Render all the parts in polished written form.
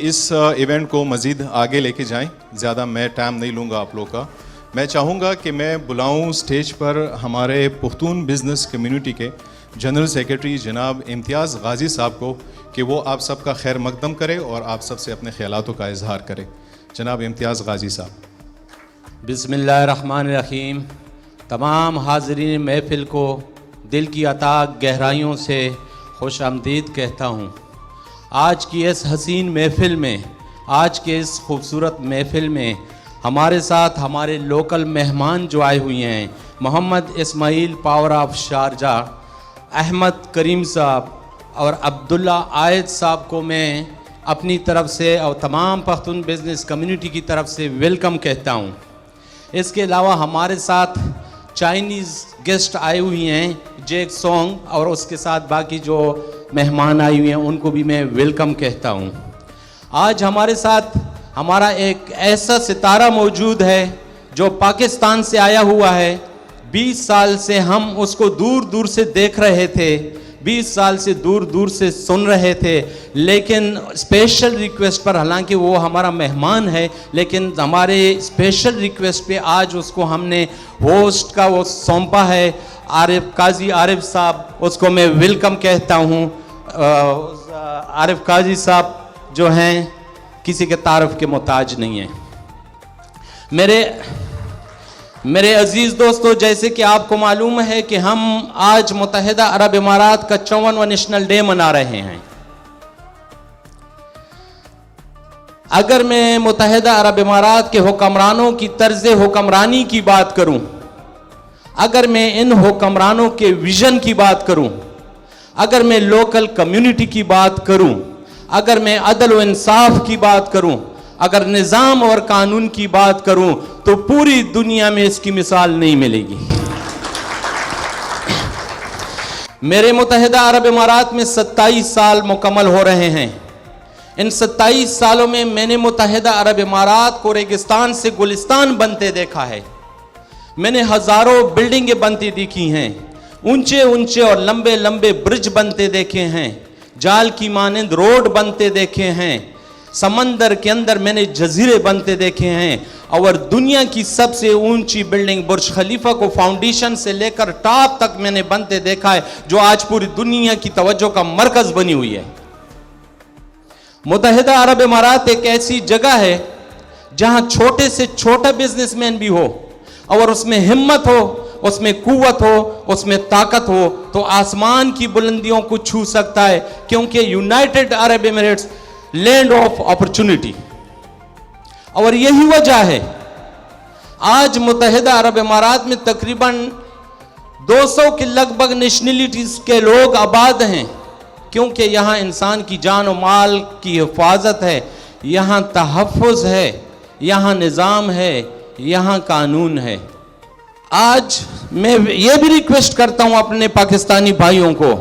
इस इवेंट को मज़ीद आगे लेके जाएं। ज़्यादा मैं टाइम नहीं लूँगा आप लोग का। मैं चाहूँगा कि मैं बुलाऊँ स्टेज पर हमारे पुख्तून बिज़नेस कम्युनिटी के जनरल सेक्रेटरी जनाब इम्तियाज़ गाज़ी साहब को कि वो आप सबका खैर मकदम करें और आप सबसे अपने ख्यालातों का इजहार करें। जनाब इम्तियाज़ गाज़ी साहब। बिस्मिल्लाहिर्रहमानिर्रहीम। तमाम हाज़रीन महफ़िल को दिल की अता गहराइयों से खुश आमदीद कहता हूँ। आज की इस हसीन महफ़िल में, आज के इस खूबसूरत महफ़िल में हमारे साथ हमारे लोकल मेहमान जो आए हुए हैं, Mohammad Ismail power of Sharjah, Ahmad Karim sahab और अब्दुल्ला आयद साहब को मैं अपनी तरफ से और तमाम पख्तून बिज़नेस कम्युनिटी की तरफ से वेलकम कहता हूँ। इसके अलावा हमारे साथ चाइनीज़ गेस्ट आए हुए हैं, जेक सॉन्ग, और उसके साथ बाकी जो मेहमान आए हुए हैं उनको भी मैं वेलकम कहता हूँ। आज हमारे साथ हमारा एक ऐसा सितारा मौजूद है जो पाकिस्तान से आया हुआ है। 20 साल से हम उसको दूर दूर से देख रहे थे, 20 साल से दूर दूर से सुन रहे थे, लेकिन स्पेशल रिक्वेस्ट पर, हालांकि वो हमारा मेहमान है, लेकिन हमारे स्पेशल रिक्वेस्ट पे आज उसको हमने होस्ट का वो सौंपा है। आरिफ काजी आरिफ साहब, उसको मैं वेलकम कहता हूँ। आरिफ काजी साहब जो हैं किसी के तारफ़ के मोहताज नहीं हैं। मेरे अजीज़ दोस्तों, जैसे कि आपको मालूम है कि हम आज मुत्तहिदा अरब इमारात का 54वां नेशनल डे मना रहे हैं। अगर मैं मुत्तहिदा अरब इमारात के हुक्मरानों की तर्ज हुक्मरानी की बात करूं, अगर मैं इन हुक्मरानों के विजन की बात करूं, अगर मैं लोकल कम्युनिटी की बात करूं, अगर मैं अदल व इंसाफ की बात करूं, अगर निज़ाम और कानून की बात करूं, तो पूरी दुनिया में इसकी मिसाल नहीं मिलेगी। मेरे मुत्तहिदा अरब इमारात में 27 साल मुकम्मल हो रहे हैं। इन 27 सालों में मैंने मुत्तहिदा अरब इमारात को रेगिस्तान से गुलिस्तान बनते देखा है। मैंने हज़ारों बिल्डिंगें बनती देखी हैं, ऊंचे ऊंचे और लंबे लंबे ब्रिज बनते देखे हैं, जाल की मानंद रोड बनते देखे हैं, समंदर के अंदर मैंने जजीरे बनते देखे हैं, और दुनिया की सबसे ऊंची बिल्डिंग बुर्ज खलीफा को फाउंडेशन से लेकर टॉप तक मैंने बनते देखा है, जो आज पूरी दुनिया की तवज्जो का मरकज बनी हुई है। मुत्तहिदा अरब इमारात एक ऐसी जगह है जहां छोटे से छोटा बिजनेसमैन भी हो और उसमें हिम्मत हो, उसमें कुव्वत हो, उसमें ताकत हो, तो आसमान की बुलंदियों को छू सकता है, क्योंकि United Arab Emirates land of opportunity. और यही वजह है आज मुत्तहिदा अरब इमारात में तकरीबन 200 के लगभग नेशनलिटीज के लोग आबाद हैं, क्योंकि यहाँ इंसान की जान और माल की हिफाजत है, यहाँ तहफ़्फ़ुज़ है, यहाँ निज़ाम है, यहाँ कानून है। आज मैं ये भी रिक्वेस्ट करता हूँ अपने पाकिस्तानी भाइयों को,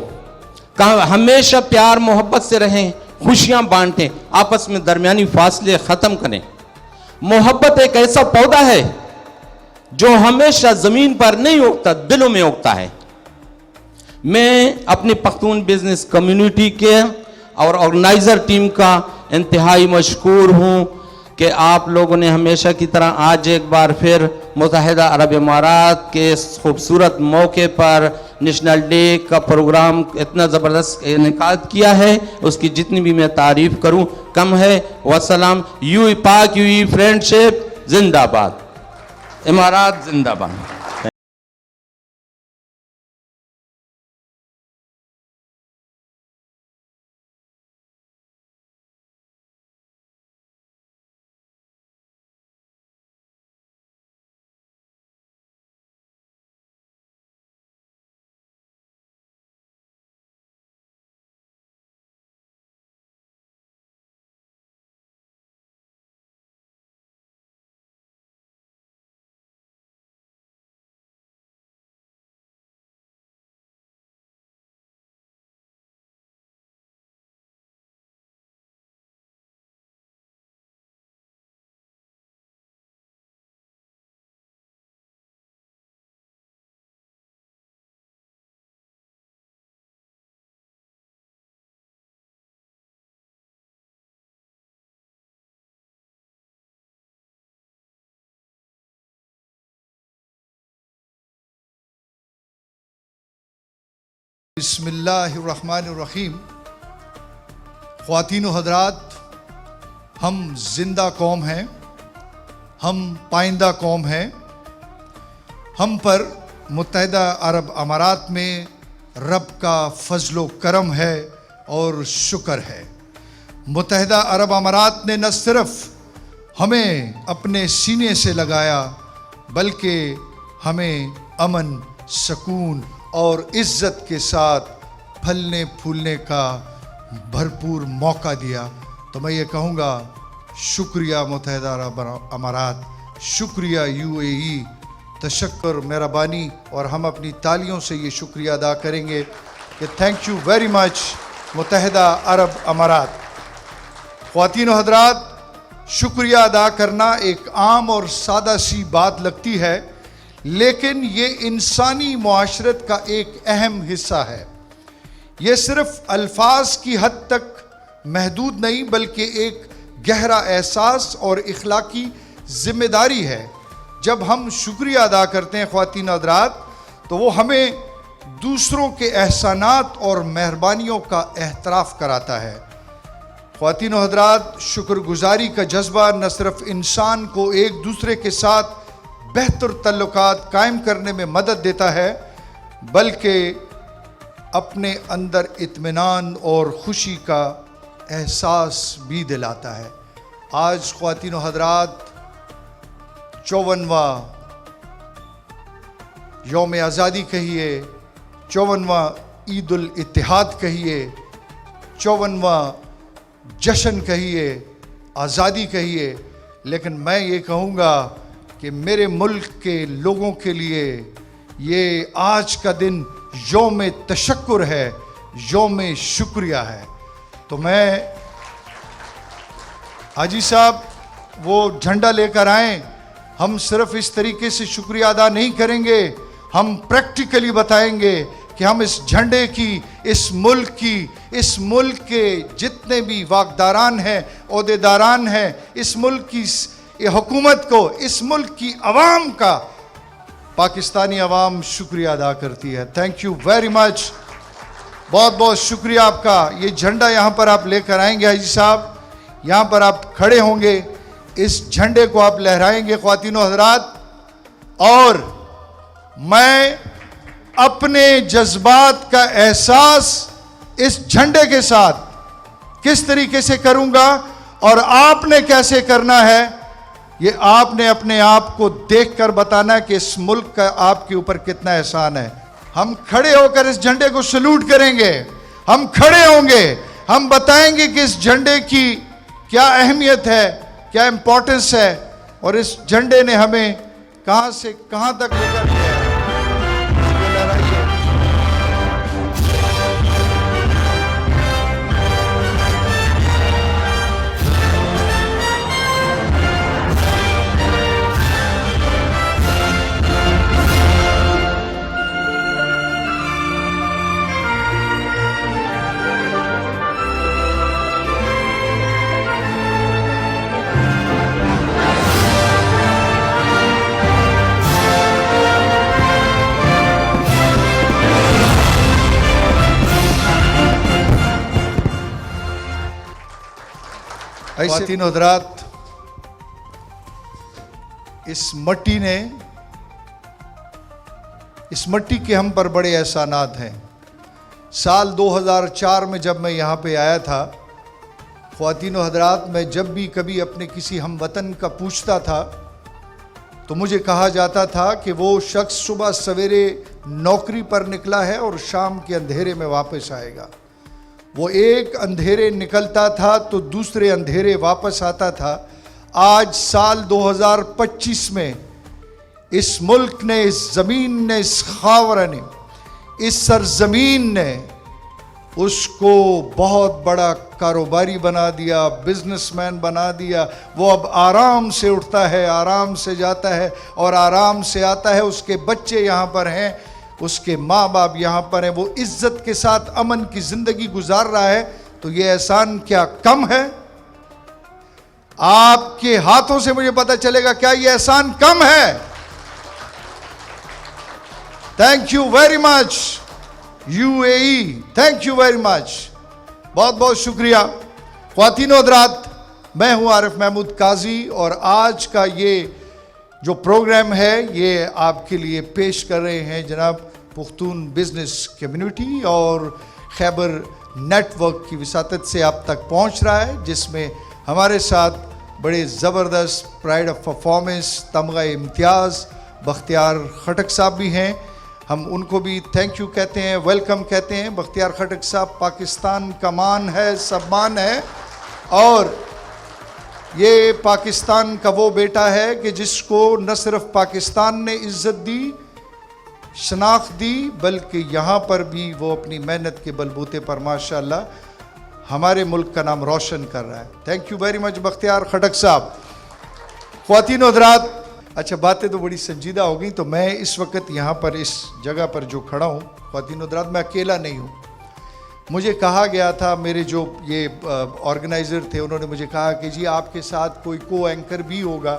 हमेशा प्यार मोहब्बत से रहें, खुशियाँ बांटें, आपस में दरमियानी फासले ख़त्म करें। मोहब्बत एक ऐसा पौधा है जो हमेशा ज़मीन पर नहीं उगता, दिलों में उगता है। मैं अपनी पख्तून बिजनेस कम्युनिटी के और ऑर्गेनाइज़र टीम का इंतहाई मशकूर हूँ कि आप लोगों ने हमेशा की तरह आज एक बार फिर मुत्तहिदा अरब इमारात के इस खूबसूरत मौके पर नेशनल डे का प्रोग्राम इतना ज़बरदस्त इनेकाद किया है, उसकी जितनी भी मैं तारीफ़ करूँ कम है। वसलाम। यू पाक यू फ्रेंडशिप जिंदाबाद, इमारात जिंदाबाद। बिस्मिल्लाहिर्रहमानिर्रहीम। ख्वातीन व हज़रात, हम जिंदा कौम हैं, हम पाइंदा कौम हैं। हम पर मुत्तहिदा अरब अमारात में रब का फजलो करम है और शुक्र है। मुत्तहिदा अरब अमारात ने न सिर्फ हमें अपने सीने से लगाया, बल्कि हमें अमन, सुकून और इज़्ज़त के साथ फलने फूलने का भरपूर मौका दिया। तो मैं ये कहूँगा, शुक्रिया मुत्तहिदा अरब अमारात, शुक्रिया UAE, तशक्कुर, मेहरबानी। और हम अपनी तालियों से ये शुक्रिया अदा करेंगे कि थैंक यू वेरी मच मुत्तहिदा अरब अमारात। ख्वातीन व हज़रात, शुक्रिया अदा करना एक आम और सादा सी बात लगती है, लेकिन ये इंसानी मुआशरत का एक अहम हिस्सा है। ये सिर्फ अल्फाज की हद तक महदूद नहीं, बल्कि एक गहरा एहसास और इखलाकी जिम्मेदारी है। जब हम शुक्रिया अदा करते हैं ख्वातीन हज़रात, तो वो हमें दूसरों के एहसानात और मेहरबानियों का एहतराफ़ कराता है। ख्वातीन हज़रात, शुक्रगुजारी का जज्बा न सिर्फ इंसान को एक दूसरे के साथ बेहतर तल्लुकात कायम करने में मदद देता है, बल्कि अपने अंदर इत्मीनान और खुशी का एहसास भी दिलाता है। आज ख्वातीन हज़रात 54वां यौम आज़ादी कहिए, 54वां ईद उल इत्तिहाद कहिए, 54वां जश्न कहिए, आज़ादी कहिए, लेकिन मैं ये कहूँगा कि मेरे मुल्क के लोगों के लिए ये आज का दिन यौम तशक्कुर है, यौम शुक्रिया है। तो मैं हाजी साहब वो झंडा लेकर आएँ। हम सिर्फ इस तरीके से शुक्रिया अदा नहीं करेंगे, हम प्रैक्टिकली बताएंगे कि हम इस झंडे की, इस मुल्क के जितने भी वाकदारान हैं, ओहदेदारान हैं, इस मुल्क की ये हुकूमत को, इस मुल्क की अवाम का, पाकिस्तानी अवाम शुक्रिया अदा करती है। थैंक यू वेरी मच, बहुत बहुत शुक्रिया आपका। ये झंडा यहाँ पर आप लेकर आएंगे हाजी साहब, यहाँ पर आप खड़े होंगे, इस झंडे को आप लहराएंगे ख्वातीनो हज़रात, और मैं अपने जज्बात का एहसास इस झंडे के साथ किस तरीके से करूँगा और आपने कैसे करना है, ये आपने अपने आप को देखकर बताना है कि इस मुल्क का आपके ऊपर कितना एहसान है। हम खड़े होकर इस झंडे को सलूट करेंगे, हम खड़े होंगे, हम बताएंगे कि इस झंडे की क्या अहमियत है, क्या इंपॉर्टेंस है, और इस झंडे ने हमें कहाँ से कहाँ तक लेकर गया है। ख्वातीन हज़रात, इस मट्टी के हम पर बड़े एहसानात हैं। साल 2004 में जब मैं यहाँ पे आया था, ख्वातीन हज़रात, मैं जब भी कभी अपने किसी हम वतन का पूछता था तो मुझे कहा जाता था कि वो शख्स सुबह सवेरे नौकरी पर निकला है और शाम के अंधेरे में वापस आएगा। वो एक अंधेरे निकलता था तो दूसरे अंधेरे वापस आता था। आज साल 2025 में इस मुल्क ने, इस ज़मीन ने, इस खावर ने, इस सरजमीन ने उसको बहुत बड़ा कारोबारी बना दिया, बिजनेसमैन बना दिया। वो अब आराम से उठता है, आराम से जाता है और आराम से आता है। उसके बच्चे यहाँ पर हैं, उसके माँ बाप यहाँ पर हैं, वो इज्जत के साथ अमन की ज़िंदगी गुजार रहा है। तो ये एहसान क्या कम है? आपके हाथों से मुझे पता चलेगा क्या ये एहसान कम है। Thank you very much. UAE, thank you very much, बहुत बहुत शुक्रिया। ख्वातीन और हज़रात, मैं हूं आरिफ महमूद काजी और आज का ये जो प्रोग्राम है ये आपके लिए पेश कर रहे हैं जनाब पुख्तून बिजनेस कम्युनिटी और खैबर नेटवर्क की विसातत से आप तक पहुंच रहा है, जिसमें हमारे साथ बड़े ज़बरदस्त प्राइड ऑफ परफॉर्मेंस तमगा इम्तियाज़ बख्तियार खटक साहब भी हैं। हम उनको भी थैंक यू कहते हैं, वेलकम कहते हैं। बख्तियार खटक साहब पाकिस्तान का मान है, सम्मान है और ये पाकिस्तान का वो बेटा है कि जिसको न सिर्फ पाकिस्तान ने इज़्ज़त दी, शनाख्त दी, बल्कि यहाँ पर भी वो अपनी मेहनत के बलबूते पर माशाअल्लाह हमारे मुल्क का नाम रोशन कर रहा है। Thank you very much Bakhtiar Khattak sahab. ख्वातीन और हज़रात, अच्छा बातें तो बड़ी संजीदा हो गई, तो मैं इस वक्त यहाँ पर इस जगह पर जो खड़ा हूँ, ख्वातीन और हज़रात, मैं अकेला नहीं हूँ। मुझे कहा गया था, मेरे जो ये ऑर्गेनाइज़र थे उन्होंने मुझे कहा कि जी आपके साथ कोई को एंकर भी होगा,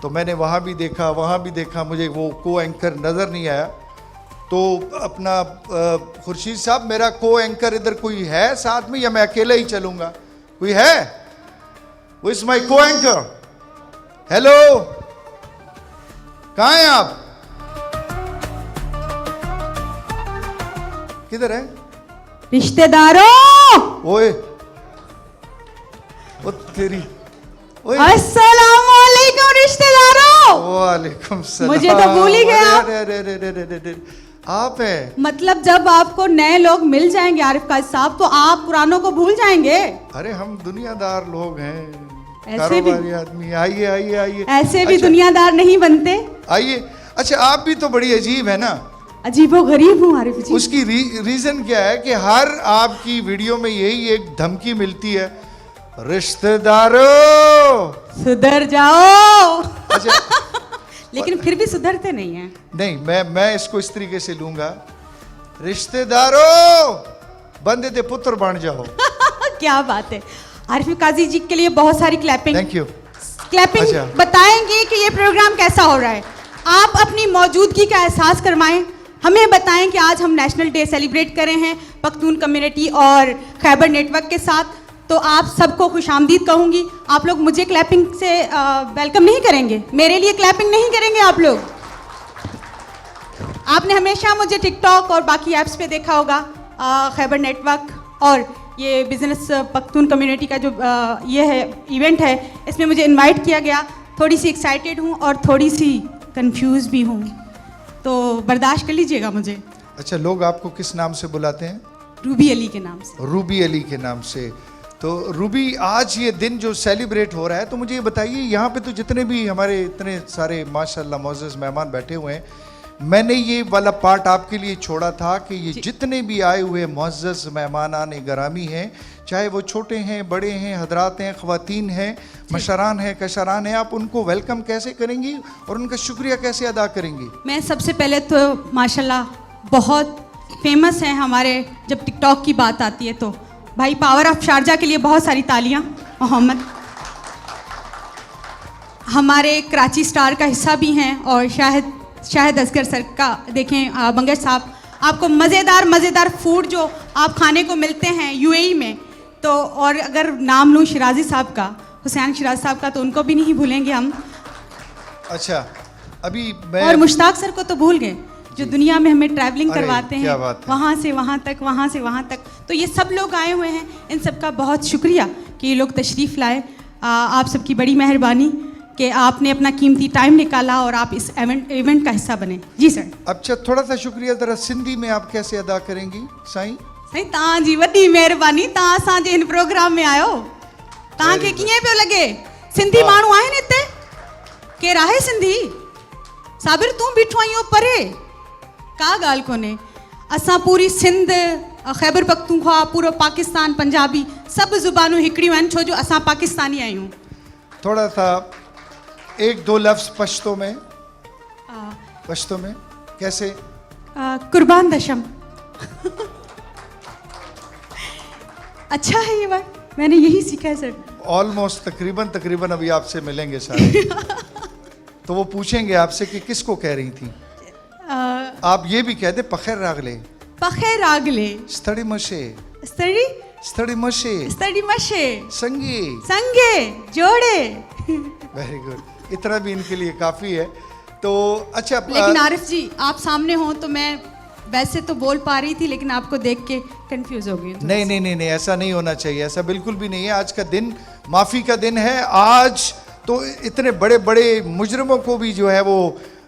तो मैंने वहाँ भी देखा, मुझे वो को एंकर नज़र नहीं आया। तो अपना खुर्शीद साहब, मेरा को एंकर इधर कोई है साथ में या मैं अकेला ही चलूँगा? कोई है? वो इज माई को एंकर। हेलो, कहाँ हैं आप? किधर है? रिश्तेदारों, ओए ओ तेरी, ओए अस्सलामुअलैकुम रिश्तेदारों। वालेकुम सलाम। मुझे तो भूल ही गया। अरे, अरे, अरे, अरे, अरे, अरे, आप हैं? मतलब जब आपको नए लोग मिल जाएंगे आरिफ काजी साहब, तो आप पुरानों को भूल जाएंगे। अरे हम दुनियादार लोग हैं, ऐसे भी कारोबारी आदमी। आइए आइए आइए। ऐसे भी अच्छा, दुनियादार नहीं बनते। आइए। अच्छा, आप भी तो बड़ी अजीब है ना। अजीबो गरीब हूँ आरिफ जी। उसकी रीजन क्या है कि हर आपकी वीडियो में यही एक धमकी मिलती है, रिश्तेदारों सुधर जाओ। अच्छा लेकिन फिर भी सुधरते नहीं हैं। नहीं, मैं इसको इस तरीके से लूंगा, रिश्तेदारों बंदे दे पुत्र बन जाओ। क्या बात है। आरिफ काजी जी के लिए बहुत सारी क्लैपिंग। Thank you. क्लैपिंग अच्छा। बताएंगे कि ये प्रोग्राम कैसा हो रहा है। आप अपनी मौजूदगी का एहसास करवाएं, हमें बताएं कि आज हम नेशनल डे सेलिब्रेट कर रहे हैं पख्तून कम्युनिटी और खैबर नेटवर्क के साथ। तो आप सबको खुशामदीद कहूँगी। आप लोग मुझे क्लैपिंग से वेलकम नहीं करेंगे, मेरे लिए क्लैपिंग नहीं करेंगे आप लोग। आपने हमेशा मुझे टिकटॉक और बाकी ऐप्स पे देखा होगा, खैबर नेटवर्क और ये बिज़नेस पख्तून कम्युनिटी का जो ये है इवेंट है, इसमें मुझे इनवाइट किया गया। थोड़ी सी एक्साइटेड हूँ और थोड़ी सी कंफ्यूज भी हूँ, तो बर्दाश्त कर लीजिएगा मुझे। अच्छा, लोग आपको किस नाम से बुलाते हैं? रूबी अली के नाम से। रूबी अली के नाम से। तो रूबी, आज ये दिन जो सेलिब्रेट हो रहा है, तो मुझे ये बताइए, यहाँ पे तो जितने भी हमारे इतने सारे माशाल्लाह मौजूद मेहमान बैठे हुए हैं, मैंने ये वाला पार्ट आपके लिए छोड़ा था कि ये जितने भी आए हुए मुअज़्ज़ज़ मेहमानान गिरामी हैं, चाहे वो छोटे हैं, बड़े हैं, हजरात हैं, ख़वातीन हैं, मशरान हैं, कशरान हैं, आप उनको वेलकम कैसे करेंगी और उनका शुक्रिया कैसे अदा करेंगी? मैं सबसे पहले तो माशाल्लाह बहुत फेमस हैं हमारे, जब टिकटॉक की बात आती है तो भाई पावर ऑफ शारजा के लिए बहुत सारी तालियां। मोहम्मद हमारे कराची स्टार का हिस्सा भी हैं और शाहिद असगर सर का देखें, बंगश साहब, आपको मज़ेदार फूड जो आप खाने को मिलते हैं यूएई में, तो और अगर नाम लूँ शिराजी साहब का, हुसैन शिराज साहब का, तो उनको भी नहीं भूलेंगे हम। अच्छा, अभी मैं और मुश्ताक सर को तो भूल गए, जो दुनिया में हमें ट्रैवलिंग अरे, करवाते क्या हैं, बात है। वहाँ से वहाँ तक, वहाँ से वहाँ तक। तो ये सब लोग आए हुए हैं, इन सब का बहुत शुक्रिया कि ये लोग तशरीफ़ लाए। आप सबकी बड़ी मेहरबानी कि आपने अपना कीमती टाइम निकाला और आप इस इवेंट का हिस्सा बने। जी सर। अच्छा, थोड़ा सा शुक्रिया ज़रा सिंधी में आप कैसे अदा करेंगी साईं? साईं तव्हां जी वॾी महिरबानी, तव्हां असांजे हिन प्रोग्राम में आयो। तव्हांखे कीअं पियो लॻे? सिंधी माण्हू आहिनि हिते? केरु आहे सिंधी? साबिर तूं बीठो आहीं परे? का ॻाल्हि कोन्हे। असां पूरी सिंध, खैबर पख्तूनख्वा, पूरो पाकिस्तान, पंजाबी, सभु ज़ुबानूं हिकिड़ियूं आहिनि, छो जो असां पाकिस्तानी आहियूं। थोड़ा सा एक दो लफ्ज़ पश्तो में, पश्तो में कैसे? कुर्बान दशम। अच्छा है ये बात, मैंने यही सीखा है सर। ऑलमोस्ट तकरीबन अभी आपसे मिलेंगे सारे। तो वो पूछेंगे आपसे कि किसको कह रही थी। आप ये भी कह दे पखैर रागले, पखे रागले स्तडी मशे स्तडी स्तडी मशे स्तडी मशे संगी। संगे जोड़े। वेरी गुड, इतना भी इनके लिए काफी है। तो अच्छा लेकिन आरिफ जी आप सामने हो तो मैं वैसे तो बोल पा रही थी, लेकिन आपको देख के कंफ्यूज हो गई। नहीं नहीं नहीं नहीं, ऐसा नहीं होना चाहिए, ऐसा बिल्कुल भी नहीं है। आज का दिन माफ़ी का दिन है। आज तो इतने बड़े बड़े मुजरिमों को भी जो है वो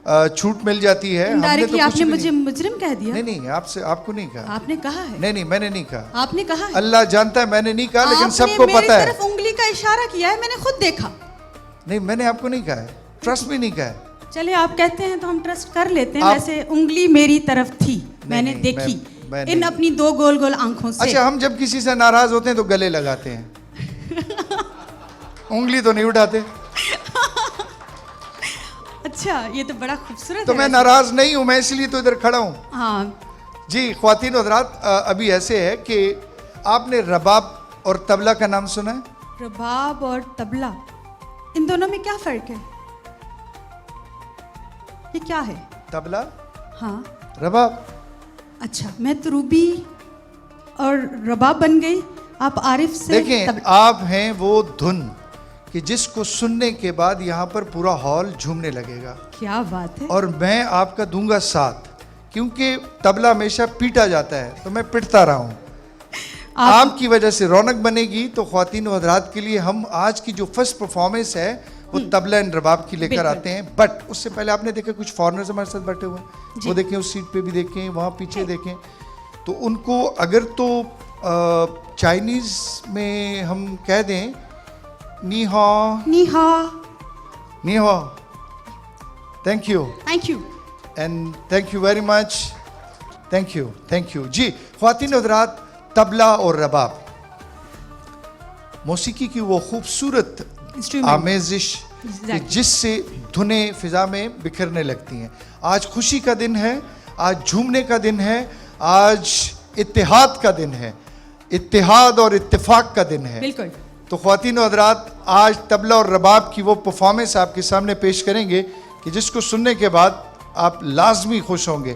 छूट मिल जाती है। हमने तो डायरेक्टली कुछ आपने भी मुझे नहीं। मुजरिम कह दिया। नहीं नहीं, आपसे आपको नहीं कहा। आपने कहा है। नहीं नहीं, मैंने नहीं कहा। आपने कहा है। अल्लाह जानता है मैंने नहीं कहा, लेकिन आपने सबको मेरी पता है। तरफ उंगली का इशारा किया है, मैंने खुद देखा। नहीं, मैंने आपको नहीं कहा है, ट्रस्ट में नहीं कहा है। चलिए आप कहते हैं तो हम ट्रस्ट कर लेते हैं। आप- वैसे उंगली मेरी तरफ थी, मैंने नहीं, देखी मैं इन नहीं। अपनी दो गोल गोल आंखों से। अच्छा, हम जब किसी से नाराज होते हैं तो गले लगाते हैं, उंगली तो नहीं उठाते। अच्छा, ये तो बड़ा खूबसूरत तो है मैं वैसे। नाराज नहीं हूं, मैं इसलिए तो इधर खड़ा हूं। हाँ जी ख्वातीन और हज़रात, अभी ऐसे है कि आपने रबाब और तबला का नाम सुना है? रबाब और तबला, इन दोनों में क्या फर्क है? ये क्या है? तबला, हाँ रबाब। अच्छा, मैं तो रूबी और रबाब बन गई, आप आरिफ से देखें, आप हैं वो धुन कि जिसको सुनने के बाद यहाँ पर पूरा हॉल झूमने लगेगा। क्या बात है। और मैं आपका दूंगा साथ, क्योंकि तबला हमेशा पीटा जाता है तो मैं पिटता रहा हूँ। आपकी वजह से रौनक बनेगी। तो ख्वातीन और हज़रात के लिए हम आज की जो फर्स्ट परफॉर्मेंस है वो तबला एंड रबाब की लेकर बिल्कुल। आते हैं। बट उससे पहले आपने देखा कुछ फॉरेनर्स हमारे साथ बैठे हुए हैं, वो देखें, उस सीट पे भी देखें, वहाँ पीछे देखें। तो उनको अगर तो चाइनीज़ में हम कह दें नी हाओ, नी हाओ, नी हाओ, thank you thank you. And thank you very much, thank you, thank you. जी ख्वातीन और हज़रात, तबला और रबाब मौसीकी की वो खूबसूरत Instrument. आमेजिश कि Exactly. जिससे धुनें फिजा में बिखरने लगती हैं। आज खुशी का दिन है, आज झूमने का दिन है, आज इत्तेहाद का दिन है, इत्तेहाद और इत्तेफाक का दिन है। बिल्कुल। तो ख्वातीन और हज़रात, आज तबला और रबाब की वो परफॉर्मेंस आपके सामने पेश करेंगे कि जिसको सुनने के बाद आप लाजमी खुश होंगे।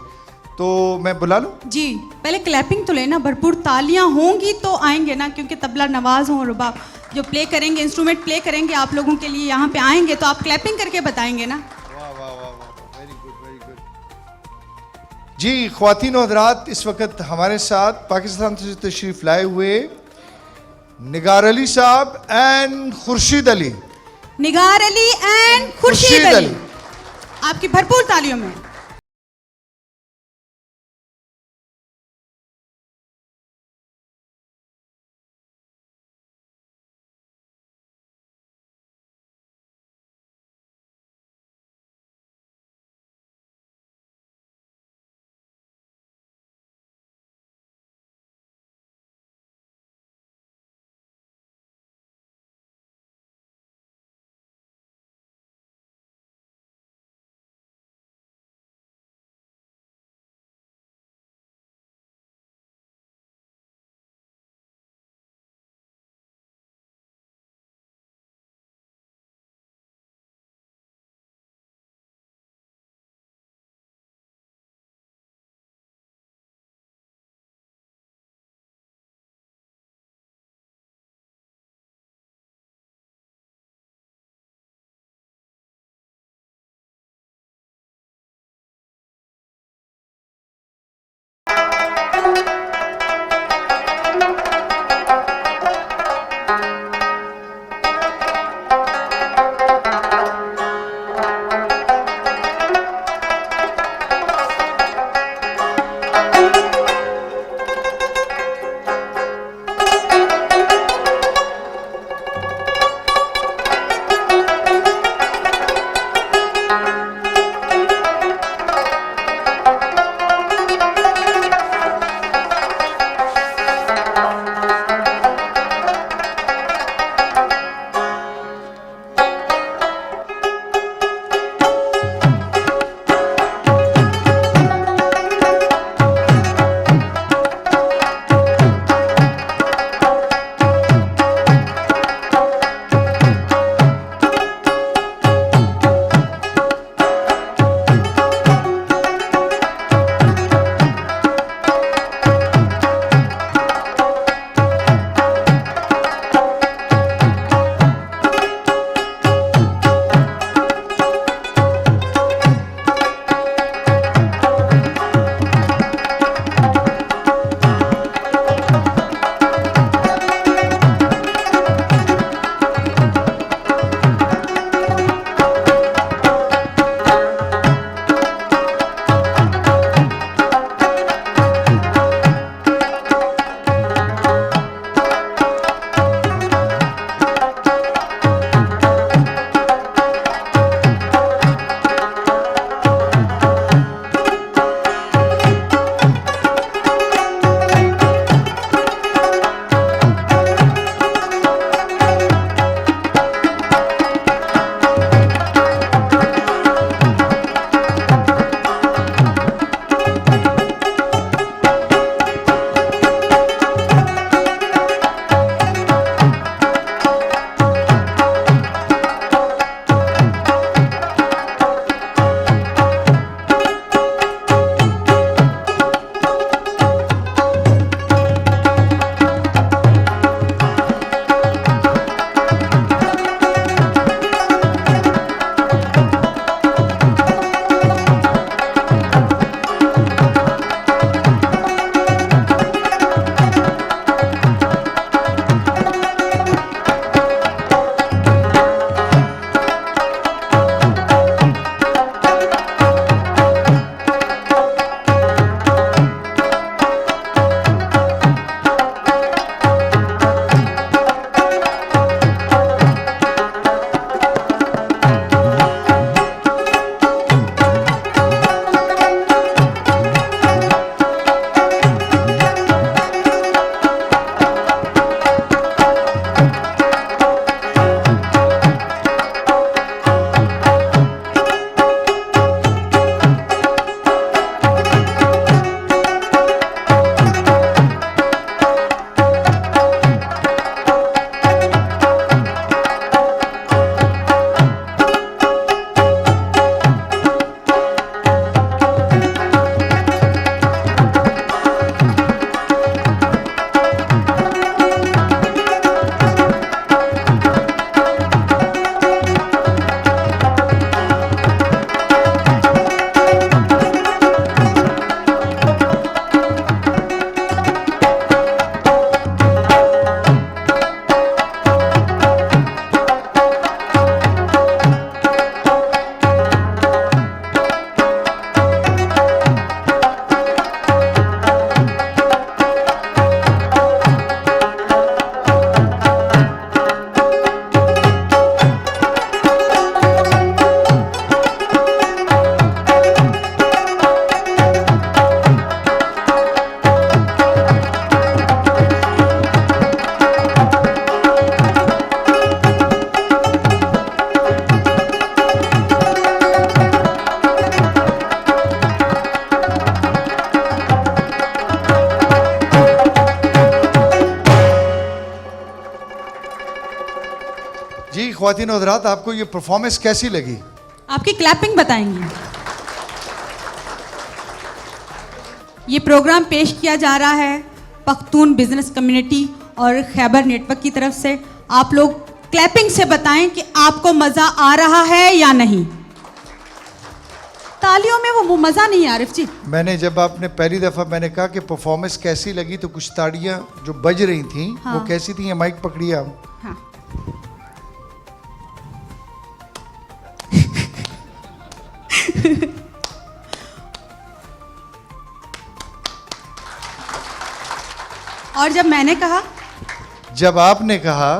तो मैं बुला लूं? जी पहले क्लैपिंग तो लेना, भरपूर तालियां होंगी तो आएंगे ना, क्योंकि तबला नवाज हो, रबाब जो प्ले करेंगे, इंस्ट्रूमेंट प्ले करेंगे आप लोगों के लिए यहाँ पे आएंगे, तो आप क्लैपिंग करके बताएंगे ना। वाह वाह वाह वाह, वेरी गुड, वेरी गुड। जी ख्वातीन और हज़रात, इस वक्त हमारे साथ पाकिस्तान से तशरीफ लाए हुए निगार अली साहब and Khurshid Ali. Nigar Ali and Khurshid Ali, आपकी भरपूर तालियों में। जी ख्वातीन और हज़रात, आपको ये परफॉर्मेंस कैसी लगी? आपकी क्लैपिंग बताएंगे। ये प्रोग्राम पेश किया जा रहा है पख्तून बिजनेस कम्युनिटी और खैबर नेटवर्क की तरफ से। आप लोग क्लैपिंग से बताएं कि आपको मजा आ रहा है या नहीं। तालियों में वो मजा नहीं है आरिफ जी। मैंने जब आपने पहली दफ़ा मैंने कहा कि परफॉर्मेंस कैसी लगी तो कुछ ताड़ियाँ जो बज रही थी हाँ। वो कैसी थी? ये माइक पकड़िए आप। हाँ। और जब मैंने कहा, जब आपने कहा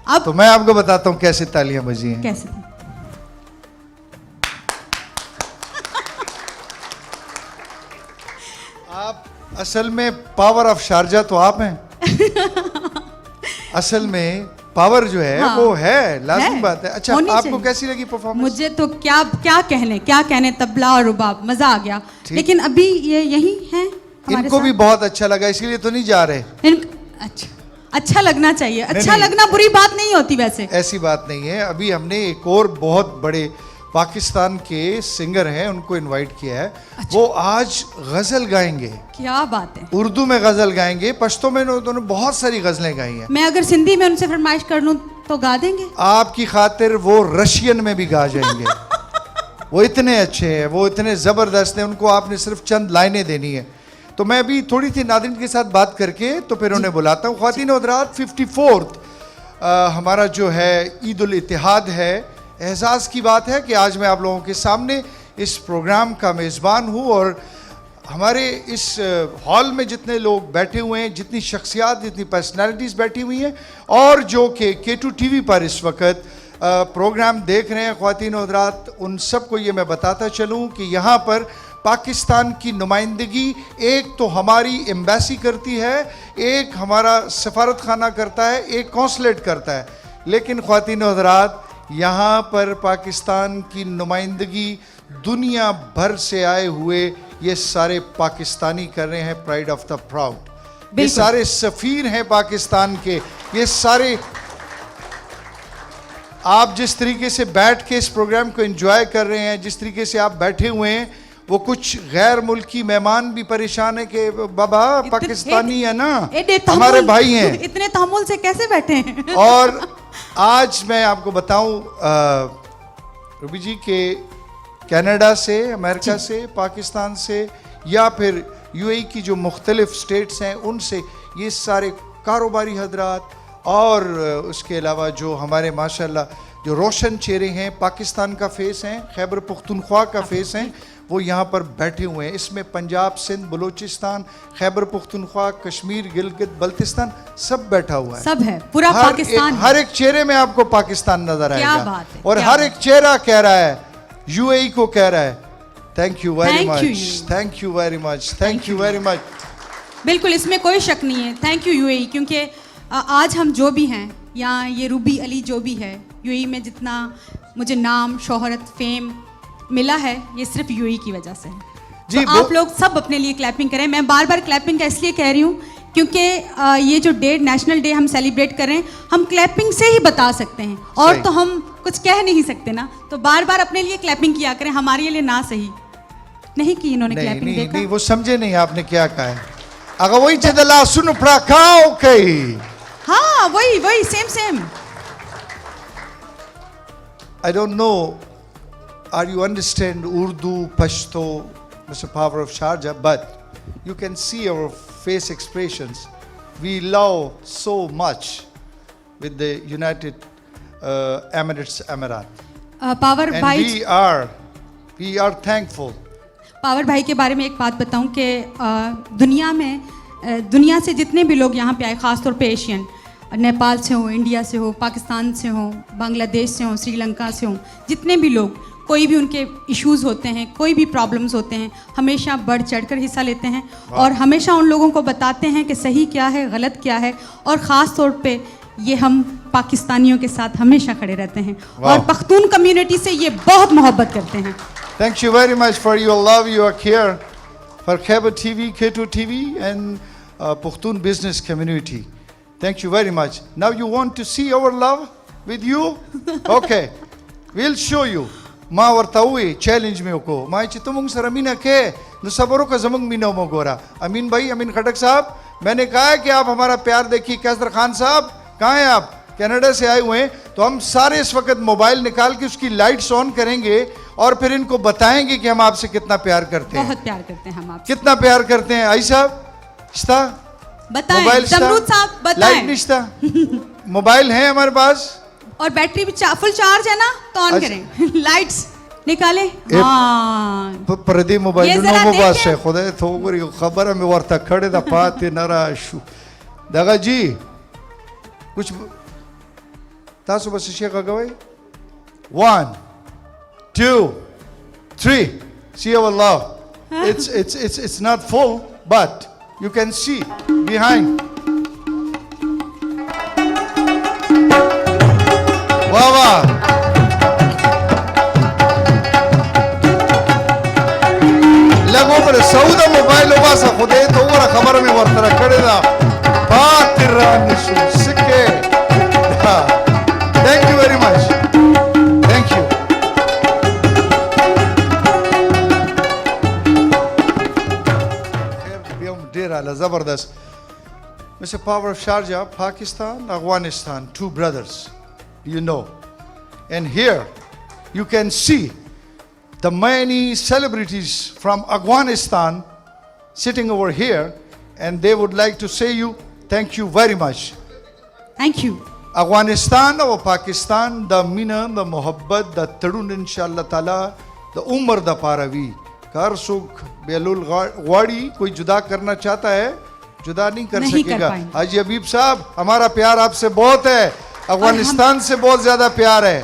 अब तो मैं आपको बताता हूँ कैसे तालियां बजी हैं। कैसे? आप असल में पावर ऑफ शारजा तो आप हैं। असल में पावर जो है हाँ। वो है, लाजिम है, बात है। अच्छा, होनी आपको चाहिए। कैसी लगी परफॉर्मेंस? मुझे तो क्या क्या कहने तबला और रुबाब, मजा आ गया। ठीक। लेकिन अभी ये यही हैं हमारे इनको साथ। भी बहुत अच्छा लगा, इसीलिए तो नहीं जा रहे। अच्छा लगना चाहिए। अच्छा नहीं। लगना बुरी बात नहीं होती वैसे। ऐसी बात नहीं है। अभी हमने एक और बहुत बड़े पाकिस्तान के सिंगर हैं, उनको इनवाइट किया है। वो आज गजल गाएंगे। क्या बात है। उर्दू में गजल गाएंगे, पश्तो में उन्होंने बहुत सारी गजलें गाई हैं। मैं अगर सिंधी में उनसे फरमाइश कर लूं तो गा देंगे? आपकी खातिर वो रशियन में भी गा जाएंगे। वो इतने अच्छे हैं, वो इतने ज़बरदस्त हैं, उनको आपने सिर्फ चंद लाइनें देनी है। तो मैं अभी थोड़ी सी नादिन के साथ बात करके तो फिर उन्हें बुलाता हूँ। ख्वातीन और हज़रात, 54th हमारा जो है ईद उल इत्तेहाद है। एहसास की बात है कि आज मैं आप लोगों के सामने इस प्रोग्राम का मेज़बान हूँ और हमारे इस हॉल में जितने लोग बैठे हुए हैं, जितनी शख्सियात, जितनी पर्सनालिटीज़ बैठी हुई हैं और जो कि K2 TV पर इस वक्त प्रोग्राम देख रहे हैं ख्वातीन और हज़रात, उन सबको ये मैं बताता चलूँ कि यहाँ पर पाकिस्तान की नुमाइंदगी एक तो हमारी एम्बेसी करती है, एक हमारा सफारत खाना करता है, एक कौंसलेट करता है। लेकिन ख्वातीन और हज़रात, यहाँ पर पाकिस्तान की नुमाइंदगी दुनिया भर से आए हुए ये सारे पाकिस्तानी कर रहे हैं। Pride of the proud. ये सारे सफ़ीर हैं पाकिस्तान के। ये सारे, आप जिस तरीके से बैठ के इस प्रोग्राम को एंजॉय कर रहे हैं, जिस तरीके से आप बैठे हुए हैं, वो कुछ गैर मुल्की मेहमान भी परेशान है कि बाबा पाकिस्तानी है ना, हमारे भाई हैं। इतने तहम्मुल से कैसे बैठे हैं? और आज मैं आपको बताऊं रूबी जी के कनाडा से, अमेरिका से, पाकिस्तान से या फिर यूएई की जो मुख्तलिफ स्टेट्स हैं उनसे ये सारे कारोबारी हजरात और उसके अलावा जो हमारे माशाल्लाह जो रोशन चेहरे हैं, पाकिस्तान का फेस हैं, खैबर पख्तूनख्वा का फेस हैं, वो यहाँ पर बैठे हुए हैं। इसमें पंजाब, सिंध, बलूचिस्तान, खैबर पख्तूनख्वा, कश्मीर, गिलगित बाल्टिस्तान सब बैठा हुआ है। सब है, पूरा पाकिस्तान। हर एक चेहरे में आपको पाकिस्तान नजर क्या आएगा। बात है, और क्या हर एक चेहरा कह रहा है, यूएई को कह रहा है thank you very Thank you, much, thank you very much, thank you very much. बिल्कुल, इसमें कोई शक नहीं है। थैंक यू यूएई, क्योंकि आज हम जो भी हैं, या ये रूबी अली जो भी है, यूएई में जितना मुझे नाम, शोहरत, फेम मिला है, ये सिर्फ यूएई की वजह से है। जी, तो आप लोग सब अपने लिए क्लैपिंग करें। मैं बार बार क्लैपिंग का इसलिए कह रही हूँ क्योंकि ये जो डे, नेशनल डे हम सेलिब्रेट कर रहे हैं, हम क्लैपिंग से ही बता सकते हैं, और सही। तो हम कुछ कह नहीं सकते ना। तो बार बार अपने लिए क्लैपिंग किया करें, हमारे लिए ना सही नहीं की इन्होंने क्लैपिंग। नहीं, देखा नहीं, वो समझे नहीं आपने क्या कहा है। अगर वही चदला सुन खाओ कई। हाँ, वही वही same. I don't know, are you understand Urdu, Pashto, Mr. Power of Sharjah, but you can see our face expressions. We love so much with the United Emirates Emirat. Power And भाई, we are thankful. Power भाई के बारे में एक बात बताऊं कि दुनिया में दुनिया से जितने भी लोग यहाँ पे आए, ख़ासतौर पे एशियन, नेपाल से हो, इंडिया से हो, पाकिस्तान से हो, बांग्लादेश से हो, श्रीलंका से हो, जितने भी लोग, कोई भी उनके इश्यूज़ होते हैं, कोई भी प्रॉब्लम्स होते हैं, हमेशा बढ़ चढ़कर हिस्सा लेते हैं और हमेशा उन लोगों को बताते हैं कि सही क्या है, गलत क्या है। और ख़ास तौर पे ये हम पाकिस्तानियों के साथ हमेशा खड़े रहते हैं और पख्तून कम्युनिटी से ये बहुत मोहब्बत करते हैं। Thank you very much for your love. You are here for Khyber TV, K2 TV and Pakhtun business community. Thank you very much. Now you want to see our love? with you? Okay, we'll show you. Ma wartawi challenge me ko. Ma chitumung saramina ke नसबरों का जमंग मीनो मोगोरा. अमीन भाई, अमीन खटक साहब, मैंने कहा है कि आप हमारा प्यार देखिए. कैसर खान साहब, कहाँ हैं आप? कनाडा से आए हुए हैं. तो हम सारे इस वक्त मोबाइल निकाल के उसकी लाइट्स ऑन करेंगे और फिर इनको बताएंगे कि हम आपसे कितना प्यार करते हैं. बहुत प्यार करते हैं हम आपसे. कितना प्यार करते हैं. आई साहब, इस्ता बताएं. मोबाइल जमरूद साहब लाइट बताएं. निश्ता मोबाइल है हमारे पास और बैटरी भी फुल चार्ज है ना, तो ऑन अच्छा। करें. लाइट्स निकाले. हाँ, प्रदी मोबाइल ये नो जरा मोबाइल देखें. से खुदा थोड़ी खबर है. मैं वार्ता खड़े दा पाते नराशु दगा जी कुछ तासु बस शेख गवाई. 1 2 3 see our love. It's not full but you can see behind. वाह वाह. लगो पर सऊदा मोबाइल होगा सा खुदे तो वो खबर में वर्तरा करे दा पातिरा निशु सिके. Thank you very much. Thank you. डेरा ला जबरदस्त. Mr. Power of Sharjah, Pakistan, Afghanistan, two brothers, you know. And here you can see the many celebrities from Afghanistan sitting over here, and they would like to say you thank you very much. Thank you. Afghanistan or Pakistan, the mina, the mohabbat, the tadun inshallah ta'ala, the umar da paravi. Kar sukh belul wadi कोई जुदा करना चाहता है, जुदा नहीं कर नहीं कर सकेगा. पाएंगे. हाजी हबीब साहब, हमारा प्यार आपसे बहुत है. अफगानिस्तान से बहुत ज्यादा प्यार है.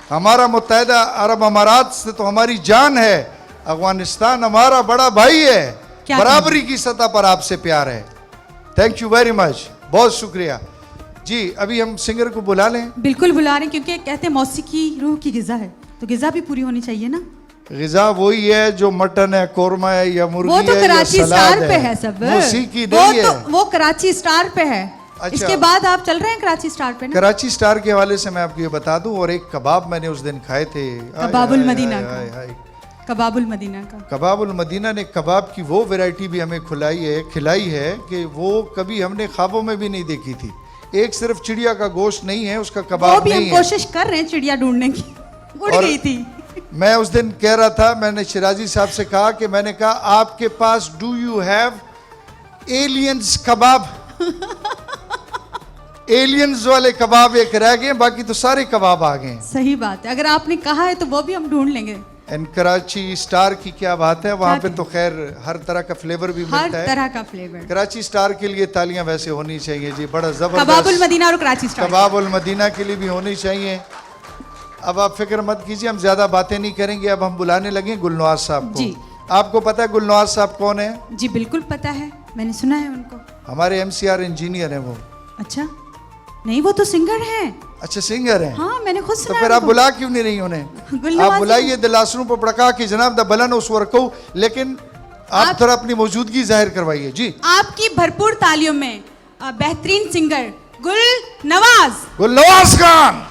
हमारा मुत्तहिदा अरब अमारात से तो हमारी जान है. अफगानिस्तान हमारा बड़ा भाई है. क्या बराबरी की सतह पर आपसे प्यार है. Thank you very much. बहुत शुक्रिया जी. अभी हम सिंगर को बुला लें. बिल्कुल बुला रहे हैं, क्योंकि कहते हैं मौसीकी रूह की ग़िज़ा है, तो ग़िज़ा भी पूरी होनी चाहिए ना. ग़िज़ा वही है जो मटन है, कोरमा है या मुर्गी वो तो है या कराची सलाद स्टार पे है सब. मौसीकी वो नहीं तो है. वो कराची स्टार पे है. अच्छा. इसके बाद आप चल रहे हैं कराची स्टार पे ना. कराची स्टार के हवाले से मैं आपको ये बता दूं, और एक कबाब मैंने उस दिन खाए थे. कबाबुल मदीना का. हाय, हाय. कबाबुल मदीना का. कबाबुल मदीना ने कबाब की वो वैरायटी भी हमें खिलाई है कि वो कभी हमने ख्वाबों में भी नहीं देखी थी. एक सिर्फ चिड़िया का गोश्त नहीं है, उसका वो कबाब भी हम नहीं है. कोशिश कर रहे हैं चिड़िया ढूंढने की. उड़ और गई थी. मैं उस दिन कह रहा था, मैंने शिराजी साहब से कहा कि मैंने कहा आपके पास डू यू हैव एलियंस कबाब. एलियंस वाले कबाब एक रह गए, बाकी तो सारे कबाब आ गए. सही बात है. अगर आपने कहा है तो वो भी हम ढूंढ लेंगे. एंड कराची स्टार की क्या बात है. वहाँ पे क्या तो खैर हर तरह का फ्लेवर भी हर मिलता है. तरह का फ्लेवर. कराची स्टार के लिए तालियां वैसे होनी चाहिए जी. बड़ा कबाबुल जबरदस्त. मदीना और कराची स्टार. कबाबुल मदीना के लिए भी होनी चाहिए. अब आप फिक्र मत कीजिए, हम ज्यादा बातें नहीं करेंगे. अब हम बुलाने लगे गुलनवाज साहब जी. को. आपको पता है गुलनवाज साहब कौन है? जी बिल्कुल पता है, मैंने सुना है उनको. हमारे एमसीआर इंजीनियर हैं वो. अच्छा, नहीं वो तो सिंगर हैं. अच्छा सिंगर हैं. हाँ मैंने खुद तो सुना. फिर है आप उनको. बुला क्यों नहीं रही उन्हें? गुलनवाज आप बुलाइए दिलासरों पर पड़का कि जनाब द बलन उस वर्को, लेकिन आप थोड़ा अपनी मौजूदगी जाहिर करवाइए जी. आपकी भरपूर तालियों में बेहतरीन सिंगर गुलनवाज. गुलनवाज खान.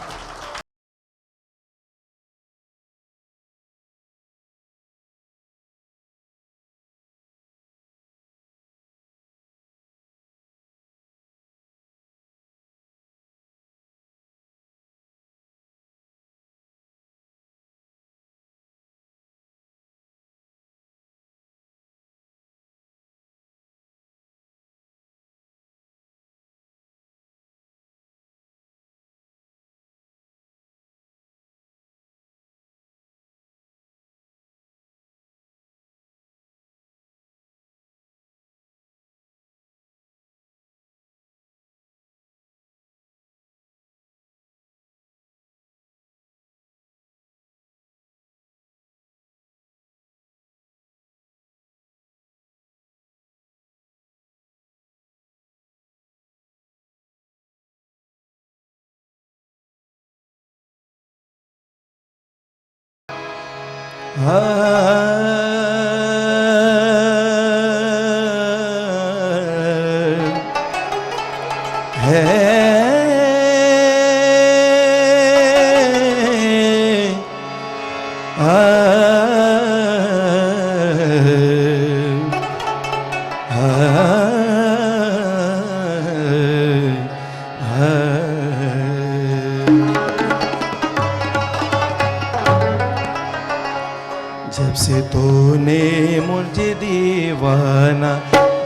से तूने मुझे दीवाना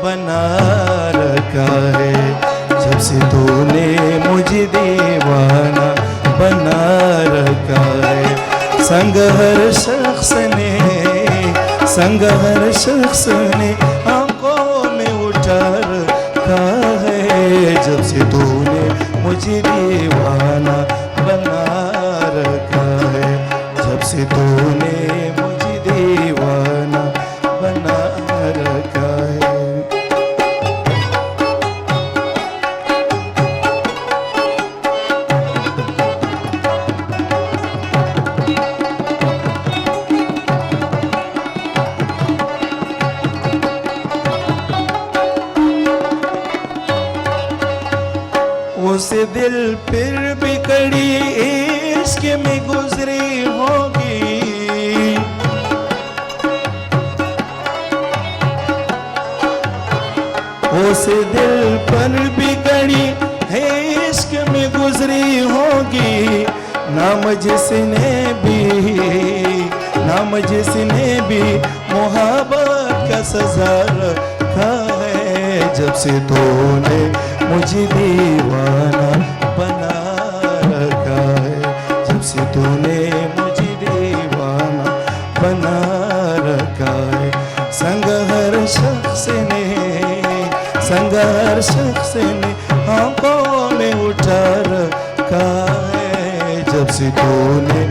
बना रखा है, जब से तूने मुझे दीवाना बना रखा है। संग हर शख्स ने आंखों में उठा रखा है, जब से तूने मुझे दीवाना बना रखा है, जब से तूने मुझे दीवाना बना रखा है। उस दिल फिर भी कड़ी इश्क में गुजरी होगी, उस दिल पर भी कड़ी इश्क में गुजरी होगी। नाम जिसने भी मोहब्बत का सजा रखा है, जब से तूने मुझे दीवाना बना रखा है, जब से तूने मुझे दीवाना बना रखा है। संग हर शख्स ने आंखों में उठा रखा है, जब से तूने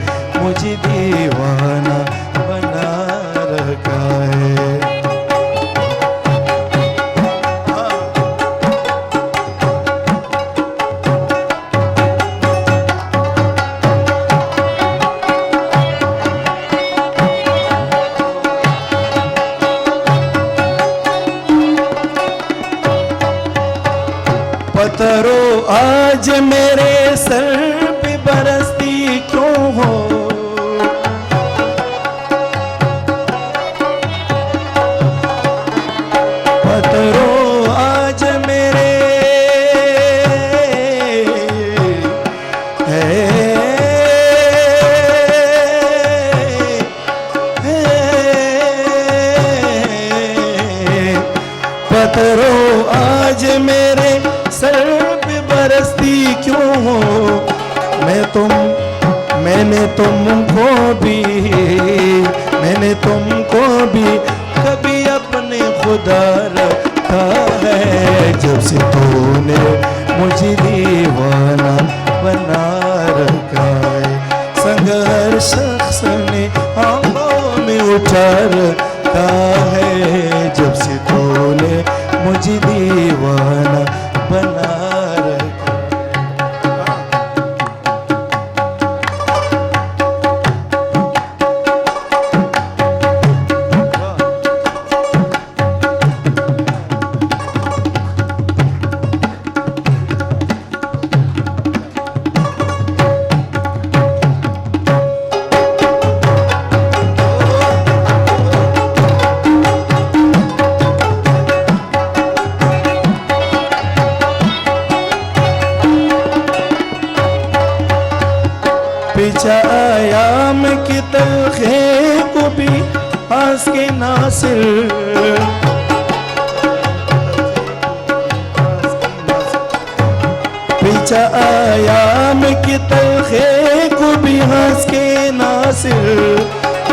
मुझे दीवाना बना रखा है। पत्थरों आज मेरे सर पे बरसती क्यों हो, पत्थरों आज मेरे पत्थरों आज मेरे सर पे बरसती क्यों हो। मैंने तुमको भी कभी अपने खुदा रखा है, जब से तूने मुझे दीवाना बना रखा है। संग हर शख्स ने आंखों में उठा रखा है, जब से तूने मुझे दीवाना बना रखा। पीछा आयाम की तलखे को भी हंस के नासिर, पीछा आयाम की तलखे को भी हंस के नासिर।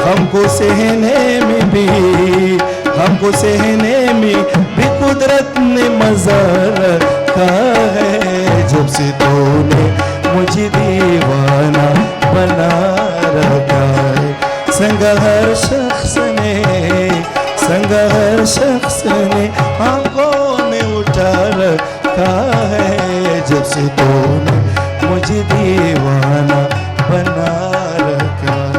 हमको सहने में भी कुदरत ने मजा रखा है, जब से तूने मुझे दीवाना बना रखा है। संग हर शख्स ने आंखों में उठा रखा है, जब से तूने मुझे दीवाना बना रखा है।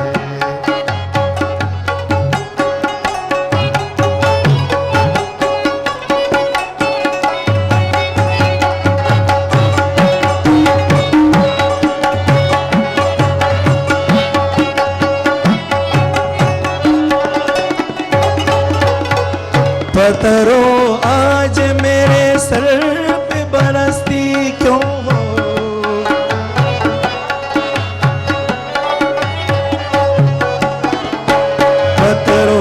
पत्थरों आज मेरे सर पे बरसती क्यों हो, पत्थरों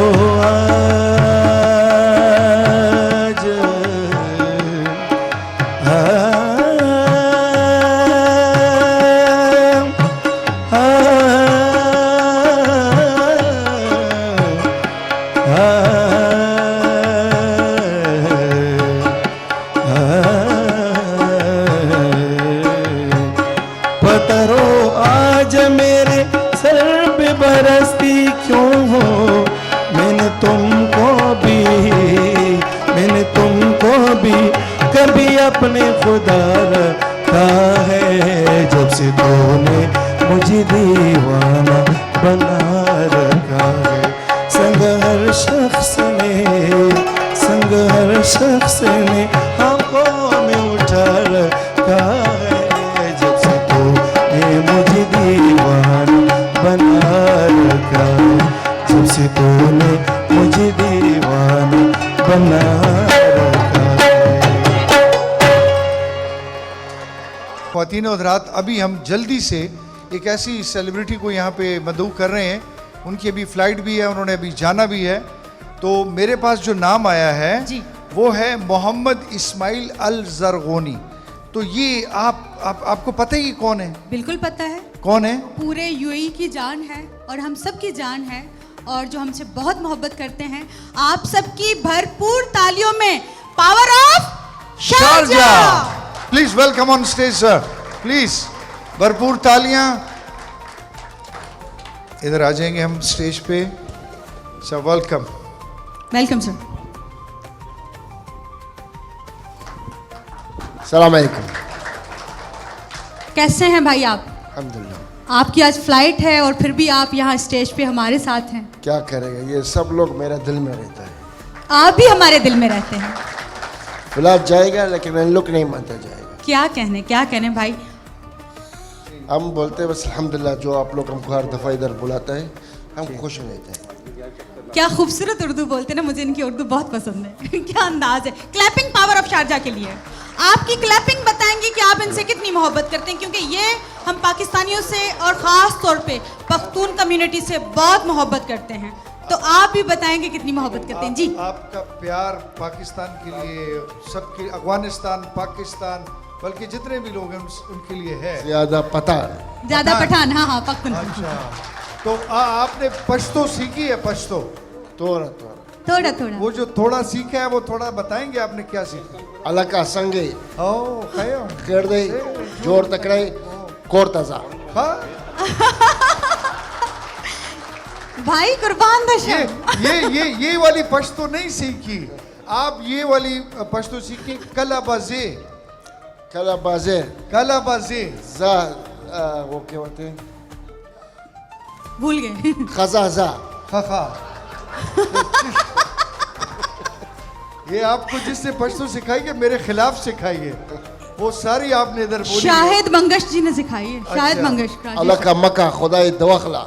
मुझे दीवाना बना रखा है। संग हर शख्स ने आंखों में उठा रखा है। जब से तूने मुझे दीवाना बना रखा है, जब से तूने मुझे दीवाना बना रखा है। ख्वातीन और हज़रात, अभी हम जल्दी से एक ऐसी सेलिब्रिटी को यहाँ पे मदऊ कर रहे हैं। उनकी अभी फ़्लाइट भी है, उन्होंने अभी जाना भी है। तो मेरे पास जो नाम आया है जी। वो है मोहम्मद इस्माइल अल ज़रगोनी। तो ये आपको पता ही कौन है? बिल्कुल पता है। कौन है? पूरे यूएई की जान है और हम सब की जान है, और जो हमसे बहुत मोहब्बत करते हैं। आप सबकी भरपूर तालियों में power of Sharjah. Please welcome on stage sir, please भरपूर तालियां। इधर आ जाएंगे हम स्टेज पे सर। वेलकम। Welcome sir. सलाम अलैकुम। कैसे हैं भाई आप? अल्हम्दुलिल्लाह। आपकी आज फ्लाइट है और फिर भी आप यहाँ स्टेज पे हमारे साथ हैं। क्या करेगा, ये सब लोग मेरे दिल में रहता है। आप भी हमारे दिल में रहते हैं। फ्लाइट जाएगा लेकिन इन लोग नहीं मानता जाएगा। क्या कहने भाई। हम बोलते हैं बस अल्हम्दुलिल्लाह, जो आप लोग हमको हर दफ़ा इधर बुलाता है हम खुश हो जाते हैं। क्या खूबसूरत उर्दू बोलते हैं ना, मुझे इनकी उर्दू बहुत पसंद है। क्या अंदाज है। क्लैपिंग पावर ऑफ शारजाह के लिए आपकी क्लैपिंग बताएंगे कि आप इनसे कितनी मोहब्बत करते हैं, क्योंकि ये हम पाकिस्तानियों से और ख़ास तौर पे पख्तून कम्युनिटी से बहुत मोहब्बत करते हैं। तो आप भी बताएंगे कितनी मोहब्बत करते हैं। जी, आपका प्यार पाकिस्तान के लिए, सबके, अफगानिस्तान, पाकिस्तान, बल्कि जितने भी लोग हैं उनके लिए है। ज़्यादा पता है। ज्यादा पठान। हाँ पख्तून। अच्छा, तो आपने पश्तो सीखी है? पश्तो थोड़ा वो जो थोड़ा सीखा है वो थोड़ा बताएंगे आपने क्या सीखा? अलग का संगे ओ खयो खेड़ दे जोर तकड़े कोर तजा। हाँ, भाई कुर्बान दशा। ये वाली पश्तो नहीं सीखी आप, ये वाली पश्तो सीखी कलाबाजे। कलाबाजे जा वो क्या होते हैं? भूल गए। खजा खा। ये आपको जिससे पश्तो सिखाई है मेरे खिलाफ सिखाई है, वो सारी आपने इधर बोली है। शाहिद मंगश जी ने सिखाई है। शाहिद अच्छा। मंगश। अलग का मक्का खुदाई दवखला।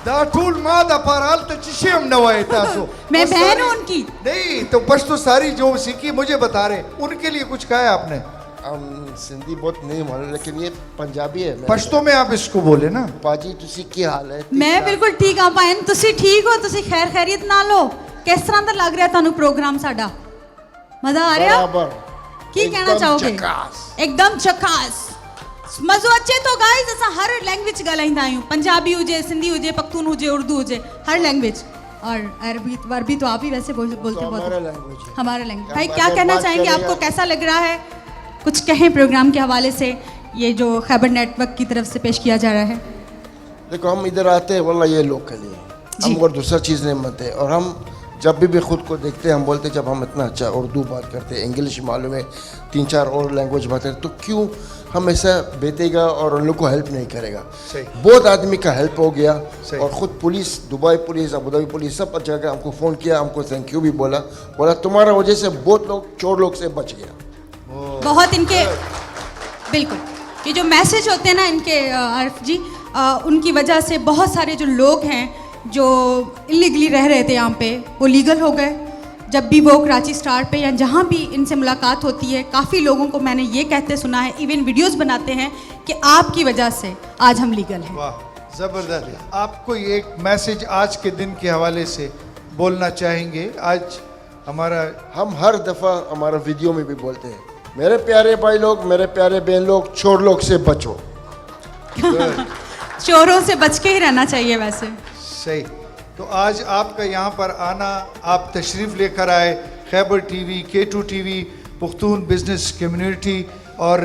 दाठूल माँ दा पाराल तो चिशे हम नवाए तासो। मैं वो बहन सारी- हूँ उनकी। नहीं तो पश्तो सारी जो सीखी मुझे बता रहे, उनके लिए कुछ कहा है आपने? हम सिंधी बहुत नहीं मालूम, लेकिन ये पंजाबी है। पश्तो में आप इसको बोले ना। पाजी तुसी की हाल है? मैं बिल्कुल ठीक हाँ भैन। तुसी ठीक हो? तुसी खैर खैरियत नाल हो? किस तरह का लग रहा थानू प्रोग्राम साडा? मजा आ रहा? बराबर। की कहना एकदम चाहोगे? झकास। एकदम चकास। मज़ो अचे तो गाइस, असां हर लैंग्वेज ॻाल्हाईंदा आहियूं। पंजाबी हुजे, सिंधी हुजे, पख्तून हुजे, उर्दू हुजे, हर लैंग्वेज। और अरबी तो आप ही वैसे बोलते तो बहुत। हमारा लैंग्वेज है। हमारा लैंग्वेज। भाई हम क्या अगर कहना बात चाहेंगे? करें आपको कैसा लग रहा है? कुछ कहें प्रोग्राम के हवाले से, ये जो खैबर नेटवर्क की तरफ से पेश किया जा रहा है। देखो हम इधर आते हैं वल्ला ये लोग के लिए, हम और दूसरा चीज़ नहीं मानते। और हम जब भी खुद को देखते हैं हम बोलते हैं जब हम इतना अच्छा उर्दू बात करते हैं, इंग्लिश मालूम है, 3-4 और लैंग्वेज बात करते, तो क्यों हम ऐसा बेतेगा और उन लोग को हेल्प नहीं करेगा? सही। बहुत आदमी का हेल्प हो गया। सही। और ख़ुद police, Dubai police, Abu Dhabi police सब जगह हमको फ़ोन किया, हमको थैंक यू भी बोला तुम्हारा वजह से बहुत लोग चोर लोग से बच गया। बहुत इनके बिल्कुल ये जो मैसेज होते हैं ना इनके आरिफ जी, उनकी वजह से बहुत सारे जो लोग हैं जो इलीगली रह रहे थे यहाँ पे, वो लीगल हो गए। जब भी वो कराची स्टार पे या जहाँ भी इनसे मुलाकात होती है, काफ़ी लोगों को मैंने ये कहते सुना है, इवन वीडियोस बनाते हैं कि आपकी वजह से आज हम लीगल हैं। वाह, जबरदस्त। आपको एक मैसेज आज के दिन के हवाले से बोलना चाहेंगे? आज हमारा हम हर दफ़ा हमारा वीडियो में भी बोलते हैं, मेरे प्यारे भाई लोग, मेरे प्यारे बहन लोग, चोर लोग से बचो। चोरों से बच के ही रहना चाहिए वैसे। सही। तो आज आपका यहाँ पर आना, आप तशरीफ़ लेकर आए, Khyber TV, K2 TV, Pakhtun business community और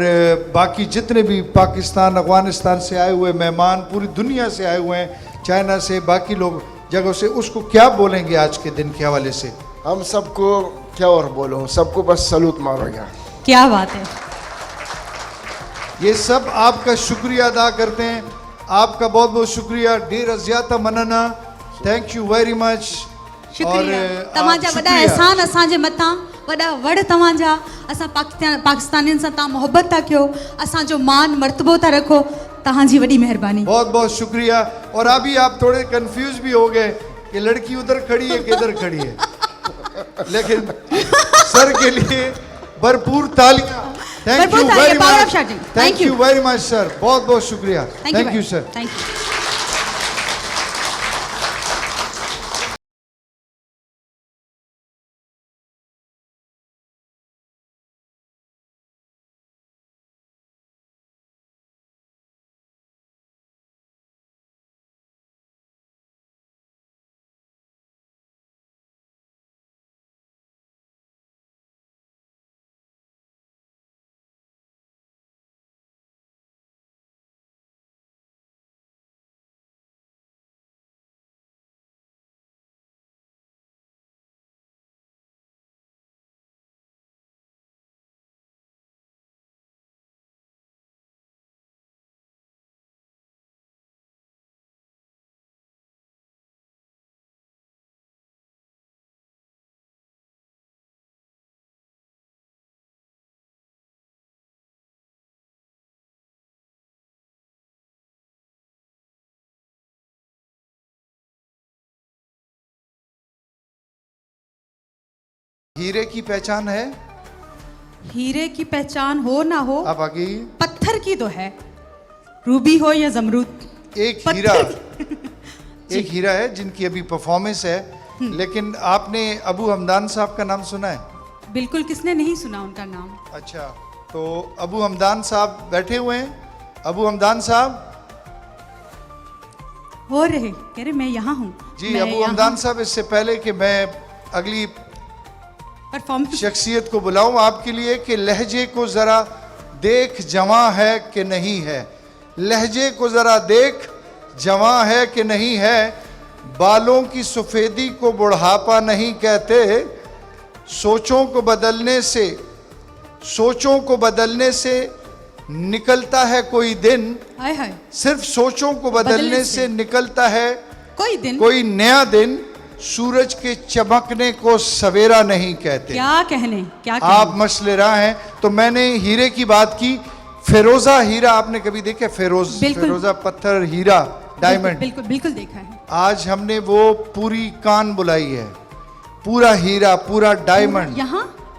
बाकी जितने भी पाकिस्तान, अफगानिस्तान से आए हुए मेहमान, पूरी दुनिया से आए हुए हैं, चाइना से, बाकी लोग जगहों से, उसको क्या बोलेंगे आज के दिन के हवाले से? हम सबको क्या और बोलो, सबको बस सलूट मारो। क्या बात है। ये सब आपका शुक्रिया अदा करते हैं। आपका बहुत बहुत शुक्रिया। ढेर ज़्यादा मनना। Thank you very much. शुक्रिया तव्हांजा वॾा एहसान असांजे मथां, वॾा वड़ तव्हांजा। असां पाकिस्तानियुनि सां तव्हां मोहब्बत था कयो, असांजो मान मर्तबो था रखो। तव्हांजी वॾी महिरबानी। बहुत बहुत शुक्रिया। और अभी आप थोड़े कंफ्यूज भी हो गए कि लड़की उधर खड़ी है कि इधर खड़ी है, लेकिन सर के लिए भरपूर तालियां। Thank you very much. Thank you very much sir. बहुत बहुत शुक्रिया। Thank you sir. Thank you. हीरे की पहचान है? हीरे की पहचान हो ना हो, आप आगे पत्थर की तो है, रूबी हो या जमरूद। एक हीरा एक हीरा है जिनकी अभी परफॉर्मेंस है। लेकिन आपने अबू हमदान साहब का नाम सुना है? बिल्कुल, किसने नहीं सुना उनका नाम। अच्छा, तो अबू हमदान साहब बैठे हुए हैं। अबू हमदान साहब हो रहे, कह रहे मैं यहाँ हूँ जी। अबू हमदान साहब, इससे पहले कि मैं अगली परफॉर्मेंस शख्सियत को बुलाऊं आपके लिए, कि लहजे को जरा देख जवां है कि नहीं है, लहजे को जरा देख जवां है कि नहीं है, बालों की सफेदी को बुढ़ापा नहीं कहते, सोचों को बदलने से निकलता है कोई दिन, हाय हाय, सिर्फ सोचों को बदलने से निकलता है कोई दिन, कोई नया दिन, सूरज के चमकने को सवेरा नहीं कहते। क्या कहने। आप मसलेरा हैं। तो मैंने हीरे की बात की। फेरोजा हीरा आपने कभी देखा? फेरोजा पत्थर, हीरा, डायमंड। बिल्कुल बिल्कुल देखा है। आज हमने वो पूरी कान बुलाई है, पूरा हीरा, पूरा डायमंड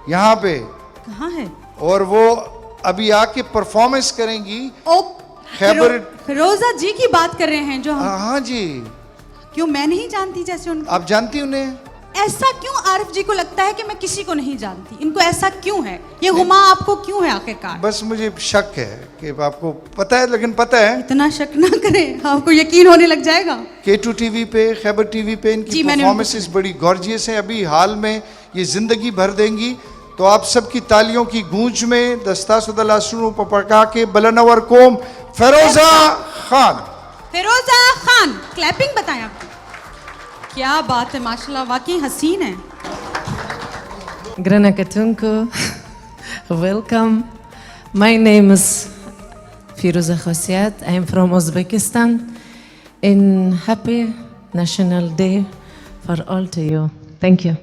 यहाँ पे कहाँ है? और वो अभी आके परफॉर्मेंस करेंगी। ओ, खैबर फिरोजा जी की बात कर रहे हैं जो हम। हाँ जी। क्यों मैं नहीं जानती जैसे उनको? आप जानती उन्हें? ऐसा क्यों आरिफ जी को लगता है कि मैं किसी को नहीं जानती? इनको ऐसा क्यों है? ये गुमा आपको क्यों है आखिरकार? बस मुझे शक है कि आपको पता है, लेकिन पता है। इतना शक ना करें, आपको यकीन होने लग जाएगा। K2 टीवी पे, खैबर टीवी पे इनकी परफॉर्मेंसेस बड़ी गॉर्जियस हैं। अभी हाल में ये जिंदगी भर देंगी। तो आप सबकी तालियों की गूंज में दस्तासुदल सुनू पपका के बलनवर कोम फेरोजा खान। फिरोजा खान, क्लैपिंग बताएं आपको। क्या बात है, माशाल्लाह, वाकई हसीन है। Grana Katunku, welcome. My name is Firuza Khosiat. I am from Uzbekistan. And happy National Day for all to you. Thank you.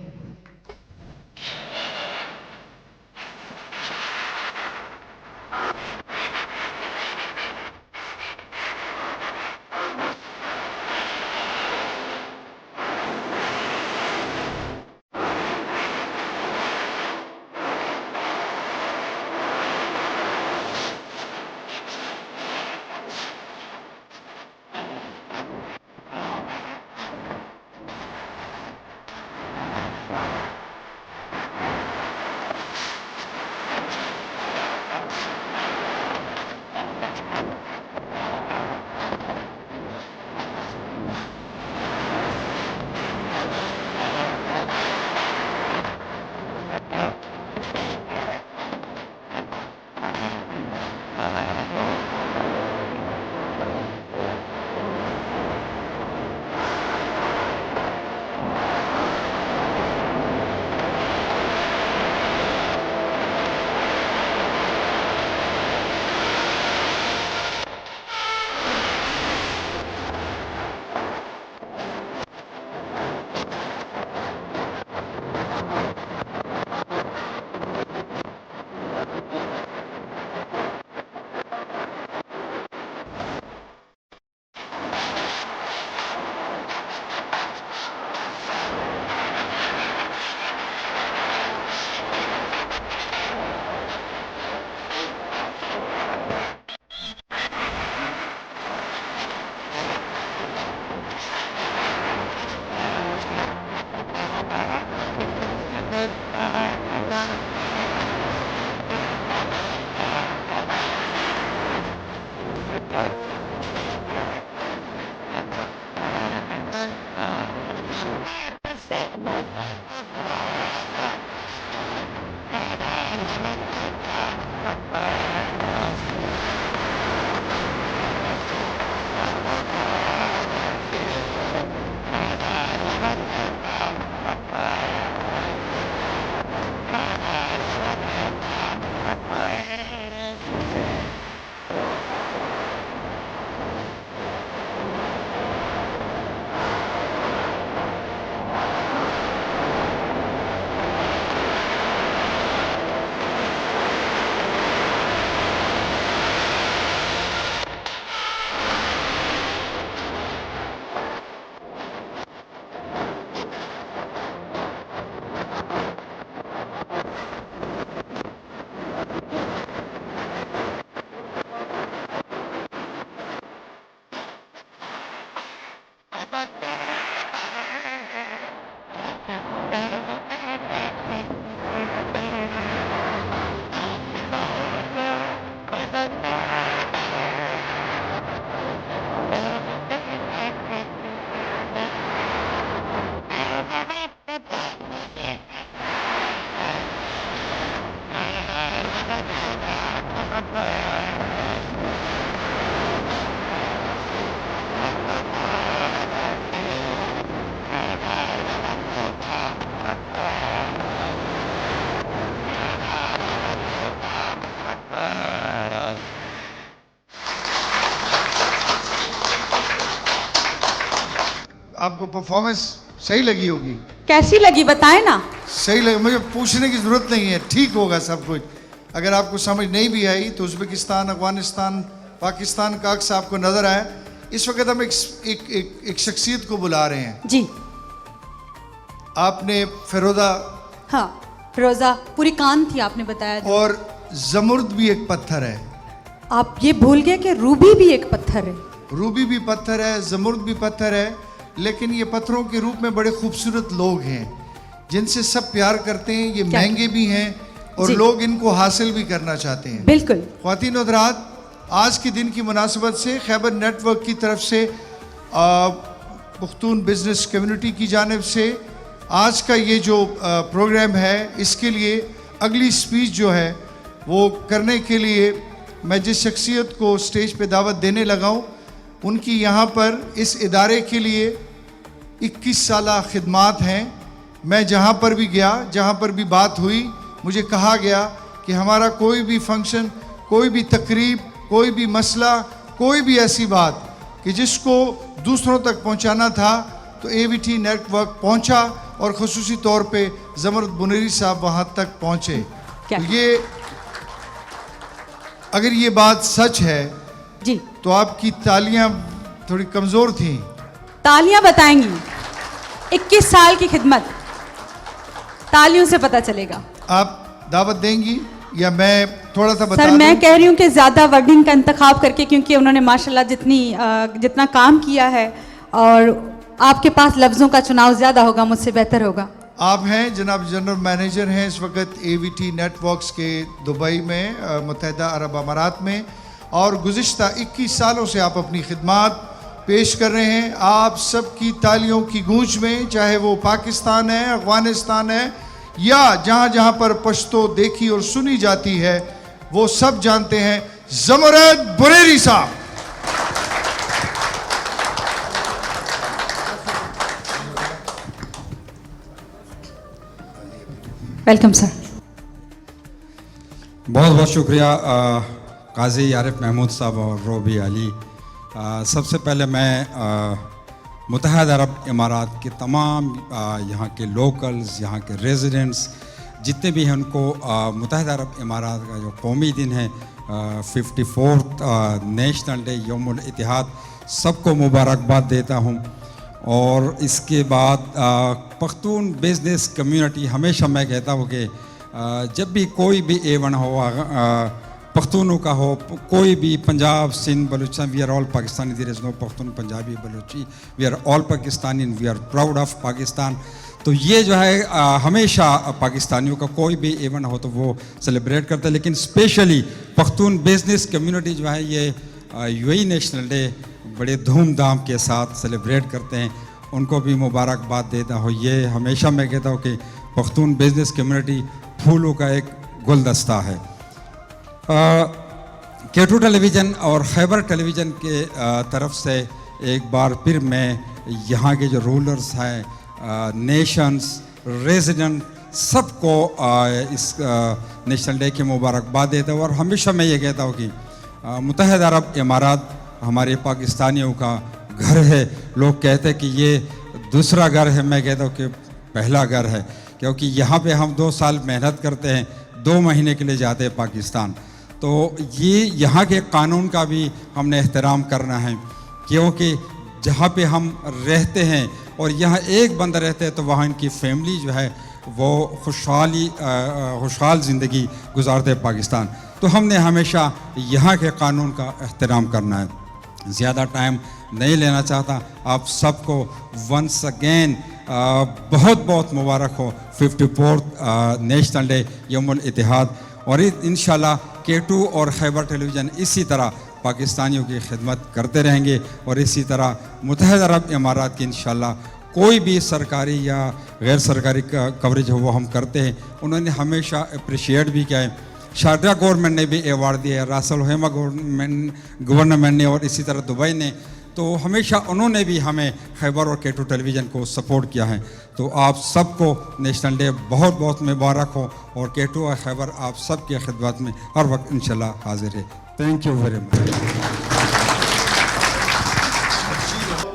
आपको परफॉर्मेंस सही लगी होगी? कैसी लगी बताएं ना। सही लगी, मुझे पूछने की ज़रूरत नहीं है, ठीक होगा सब कुछ। अगर आपको समझ नहीं भी आई तो उज़्बेकिस्तान, अफगानिस्तान, पाकिस्तान का अक्स आपको नज़र आया। इस वक्त हम एक शख्सियत को बुला रहे हैं जी। आपने फिरोजा हाँ, फिरोजा पूरी कान थी आपने बताया जो। और जमुर्द भी एक पत्थर है। आप ये भूल गए कि रूबी भी एक पत्थर है। रूबी भी पत्थर है, जमुर्द भी पत्थर है, लेकिन ये पत्थरों के रूप में बड़े खूबसूरत लोग हैं जिनसे सब प्यार करते हैं। ये क्या? महंगे भी हैं और जी। लोग इनको हासिल भी करना चाहते हैं। बिल्कुल। ख्वातीन और हज़रात, आज के दिन की मुनासबत से खैबर नेटवर्क की तरफ से पुख्तून बिजनेस कम्युनिटी की जानिब से आज का ये जो प्रोग्राम है, इसके लिए अगली स्पीच जो है वो करने के लिए मैं जिस शख्सियत को स्टेज पे दावत देने लगा हूँ, उनकी यहाँ पर इस इदारे के लिए 21 साला खिदमात हैं। मैं जहाँ पर भी गया, जहाँ पर भी बात हुई, मुझे कहा गया कि हमारा कोई भी फंक्शन, कोई भी तकरीब, कोई भी मसला, कोई भी ऐसी बात कि जिसको दूसरों तक पहुँचाना था तो AVT नेटवर्क पहुँचा और ख़ुसूसी तौर पे ज़मरुद बुनेरी साहब वहाँ तक पहुँचे। क्या? तो ये अगर ये बात सच है जी। तो आपकी तालियां थोड़ी कमज़ोर थीं। तालियां बताएंगी। 21 साल की खिदमत तालियों से पता चलेगा। आप दावत देंगी या मैं थोड़ा सा बता सर, मैं दूं? कह रही हूँ कि ज़्यादा वर्डिंग का इंतखाब करके, क्योंकि उन्होंने माशाल्लाह जितना काम किया है और आपके पास लफ्ज़ों का चुनाव ज़्यादा होगा, मुझसे बेहतर होगा। आप हैं जनाब जनरल मैनेजर हैं इस वक्त AVT नेटवर्क्स के दुबई में, मुत्तहिदा अरब अमारात में, और गुज़िश्ता 21 सालों से आप अपनी खिदमात पेश कर रहे हैं। आप सबकी तालियों की गूंज में, चाहे वो पाकिस्तान है, अफगानिस्तान है या जहाँ जहाँ पर पश्तो देखी और सुनी जाती है, वो सब जानते हैं ज़मरुद बुनेरी साहब। Welcome sir. बहुत बहुत शुक्रिया काजी आरिफ महमूद साहब और रोबी अली। सबसे पहले मैं मुत्तहिदा अरब इमारात के तमाम यहाँ के लोकल्स, यहाँ के रेजिडेंट्स जितने भी हैं उनको मुत्तहिदा अरब इमारात का जो कौमी दिन है 54th नेशनल डे यौमुल इत्तेहाद, सबको मुबारकबाद देता हूँ। और इसके बाद पख्तून बिजनेस कम्युनिटी, हमेशा मैं कहता हूँ कि जब भी कोई भी एवन हो, पख्तूनों का हो, कोई भी, Punjab, Sindh, Balochistan, we are all Pakistani, there is no Pakhtun, Punjabi, Baluchi, we are all Pakistani, we are proud of Pakistan. तो ये जो है हमेशा पाकिस्तानियों का कोई भी इवेंट हो तो वो सेलिब्रेट करते हैं, लेकिन स्पेशली पख्तून बिजनेस कम्युनिटी जो है ये यूएई नेशनल डे बड़े धूमधाम के साथ सेलिब्रेट करते हैं, उनको भी मुबारकबाद देता हूँ। ये हमेशा मैं कहता हूँ कि पख्तून बिज़नेस कम्युनिटी फूलों का एक गुलदस्ता है। K2 टेलीविज़न और खैबर टेलीविज़न के तरफ से एक बार फिर मैं यहाँ के जो रूलर्स हैं, नेशंस, रेजिडेंट, सबको इस नेशनल डे की मुबारकबाद देता हूँ। और हमेशा मैं ये कहता हूँ कि मुत्तहिदा अरब इमारात हमारे पाकिस्तानियों का घर है। लोग कहते हैं कि ये दूसरा घर है, मैं कहता हूँ कि पहला घर है, क्योंकि यहाँ पे हम 2 साल मेहनत करते हैं, 2 महीने के लिए जाते हैं पाकिस्तान। तो ये यहाँ के कानून का भी हमने एहतराम करना है, क्योंकि जहाँ पे हम रहते हैं और यहाँ एक बंदा रहते हैं तो वहाँ इनकी फैमिली जो है वो खुशहाल ज़िंदगी गुजारते हैं पाकिस्तान। तो हमने हमेशा यहाँ के कानून का एहतराम करना है। ज़्यादा टाइम नहीं लेना चाहता, आप सबको वंस अगेन बहुत बहुत मुबारक हो 54th नेशनल डे यौमुल इत्तेहाद। और इंशाल्लाह K2 और खैबर टेलीविज़न इसी तरह पाकिस्तानियों की खिदमत करते रहेंगे और इसी तरह मुत्तहिदा अरब इमारात की इंशाल्लाह कोई भी सरकारी या गैर सरकारी कवरेज हो वो हम करते हैं। उन्होंने हमेशा अप्रिशिएट भी किया है। शारजा गवर्नमेंट ने भी अवार्ड दिया है, रास अल खैमा गवर्नमेंट ने, और इसी तरह दुबई ने। तो हमेशा उन्होंने भी हमें खैबर और K2 टेलीविज़न को सपोर्ट किया है। तो आप सबको नेशनल डे बहुत बहुत मुबारक हो और K2 और खैबर आप सब की खिदमत में हर वक्त इंशाल्लाह हाजिर है। Thank you very much.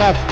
Left.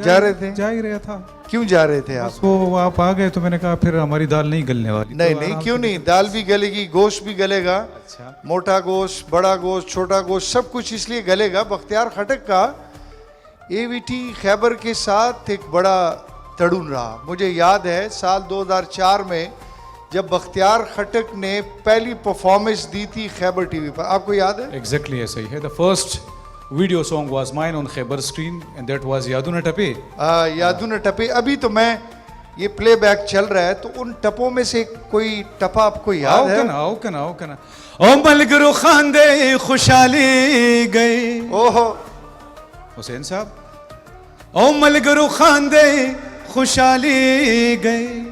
जा रहे थे? जा ही रहा था। क्यों जा रहे थे आप? बस वो आप आ गए तो मैंने कहा फिर हमारी दाल नहीं गलने वाली। नहीं तो नहीं, आराम क्यों से- नहीं, दाल भी गलेगी, गोश्त भी गलेगा। अच्छा। मोटा गोश्त, बड़ा गोश्त, छोटा गोश्त, सब कुछ इसलिए गलेगा। बख्तियार खटक का एवीटी खैबर के साथ एक बड़ा तड़ुन रहा। मुझे याद है साल 2004 में जब बख्तियार खटक ने पहली परफॉर्मेंस दी थी खैबर टीवी पर, आपको याद है? एग्जैक्टली ऐसा ही है। The first video song was mine on Khyber screen and that was यादुन टपे। यादुन टपे। अभी तो मैं ये प्लेबैक चल रहा है, तो उन टपों में से कोई टपा आपको याद है? आओ कना ओ मलगरो खांदे खुशहाली गए। ओहो, हुसैन साहब। ओ मलगरो खांदे खुशहाली गए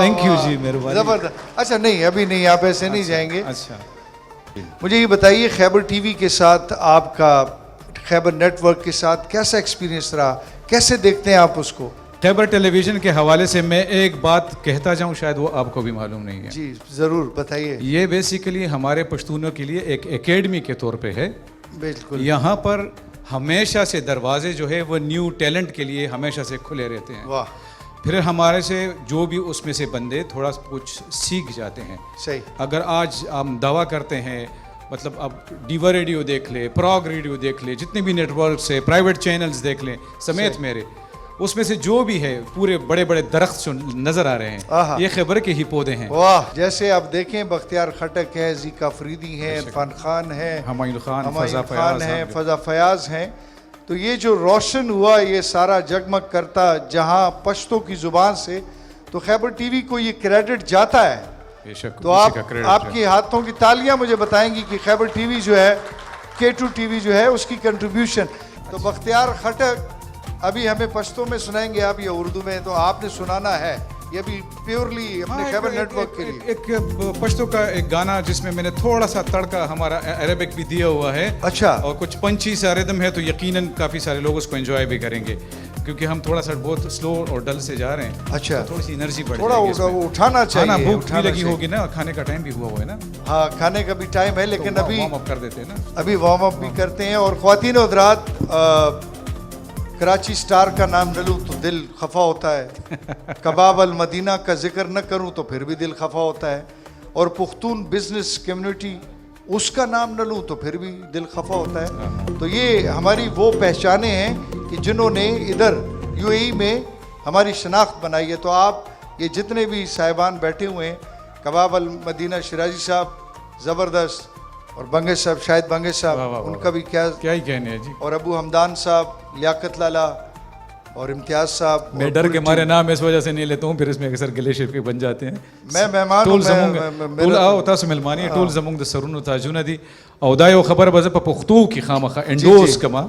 थैंक यू जी, मेहरबानी। जबरदस्त। अच्छा नहीं, अभी नहीं, आप ऐसे नहीं जाएंगे। अच्छा, मुझे ये बताइए खैबर टीवी के साथ आपका, खैबर नेटवर्क के साथ कैसा एक्सपीरियंस रहा, कैसे देखते हैं आप उसको? खैबर टेलीविजन के हवाले से मैं एक बात कहता जाऊं, शायद वो आपको भी मालूम नहीं है। जी जरूर बताइए। ये बेसिकली हमारे पश्तूनों के लिए एक एकेडमी के तौर पे है। बिल्कुल। यहाँ पर हमेशा से दरवाजे जो है वो न्यू टैलेंट के लिए हमेशा से खुले रहते हैं। वाह, फिर हमारे से जो भी उसमें से बंदे थोड़ा कुछ सीख जाते हैं। सही। अगर आज हम दावा करते हैं, मतलब अब डीवा रेडियो देख ले, प्रॉग रेडियो देख ले, जितने भी नेटवर्क से प्राइवेट चैनल्स देख लें समेत मेरे, उसमें से जो भी है पूरे बड़े बड़े दरख्त जो नजर आ रहे आहा। हैं ये खैबर के ही पौधे हैं। वाह, जैसे आप देखें बख्तियार खटक है, जीका अफरीदी है, इरफान खान है, हमायूं खान, फजा हमायूं फयाज खान है, साहब। फजा फयाज हैं। तो ये जो रोशन हुआ ये सारा जगमग करता जहां पश्तो की जुबान से, तो खैबर टीवी को ये क्रेडिट जाता है। बेशक तो उसी का आप क्रेडिट आपके हाथों की तालियां मुझे बताएंगी कि खैबर टीवी जो है, K2 टीवी जो है, उसकी कंट्रीब्यूशन। तो बख्तियार खटक अभी हमें पश्तो में सुनाएंगे आप, या उर्दू में, तो आपने सुनाना है ये भी प्योरली अपने हाँ, खैबर एक- नेटवर्क के लिए। एक पश्तो का एक गाना जिसमें मैंने थोड़ा सा तड़का हमारा अरेबिक भी दिया हुआ है। अच्छा। और कुछ पंची सा रिदम है, तो यकीनन काफ़ी सारे लोग उसको एंजॉय भी करेंगे, क्योंकि हम थोड़ा सा बहुत स्लो और डल से जा रहे हैं। अच्छा। तो थोड़ी सी एनर्जी बढ़ थोड़ा जाएगी इसमें। उठाना चाहिए। हाँ ना, भूख भी उठाना लगी चाहिए। होगी ना, खाने का टाइम भी हुआ हुआ है ना, हाँ, खाने का भी टाइम है, लेकिन तो अभी वार्म अप कर देते हैं ना। अभी वार्म अप भी करते हैं। और ख्वातीन और हज़रात, कराची स्टार का नाम न लूँ तो दिल खफा होता है, कबाब अल मदीना का जिक्र न करूँ तो फिर भी दिल खफा होता है, और पुख्तून बिजनेस कम्युनिटी उसका नाम न लूँ तो फिर भी दिल खफा होता है। तो ये हमारी वो पहचानें हैं कि जिन्होंने इधर यूएई में हमारी शनाख्त बनाई है। तो आप ये जितने भी साहिबान बैठे हुए हैं, कबाब अल मदीना शिराजी साहब ज़बरदस्त, और बंगेश साहब, शायद बंगेश साहब, वाह, वाह, वाह। उनका भी क्या ही कहने हैं जी। और अबू हमदान साहब, लियाकत लाला और इम्तियाज साहब। मैं और डर पूरी के मारे टीम। नाम इस वजह से नहीं लेता हूँ, फिर इसमें अक्सर गिले शिरके बन जाते हैं। मैं मेहमान हूँ, टूल मैं- जमूंग मैं- मैं- टूल मेरा- आओ तासु मेहमानी टूल जमूंग द सरुन ताजुना दी और दायो खबर बज़ प पुख्तू की खामखा एंडोस कमा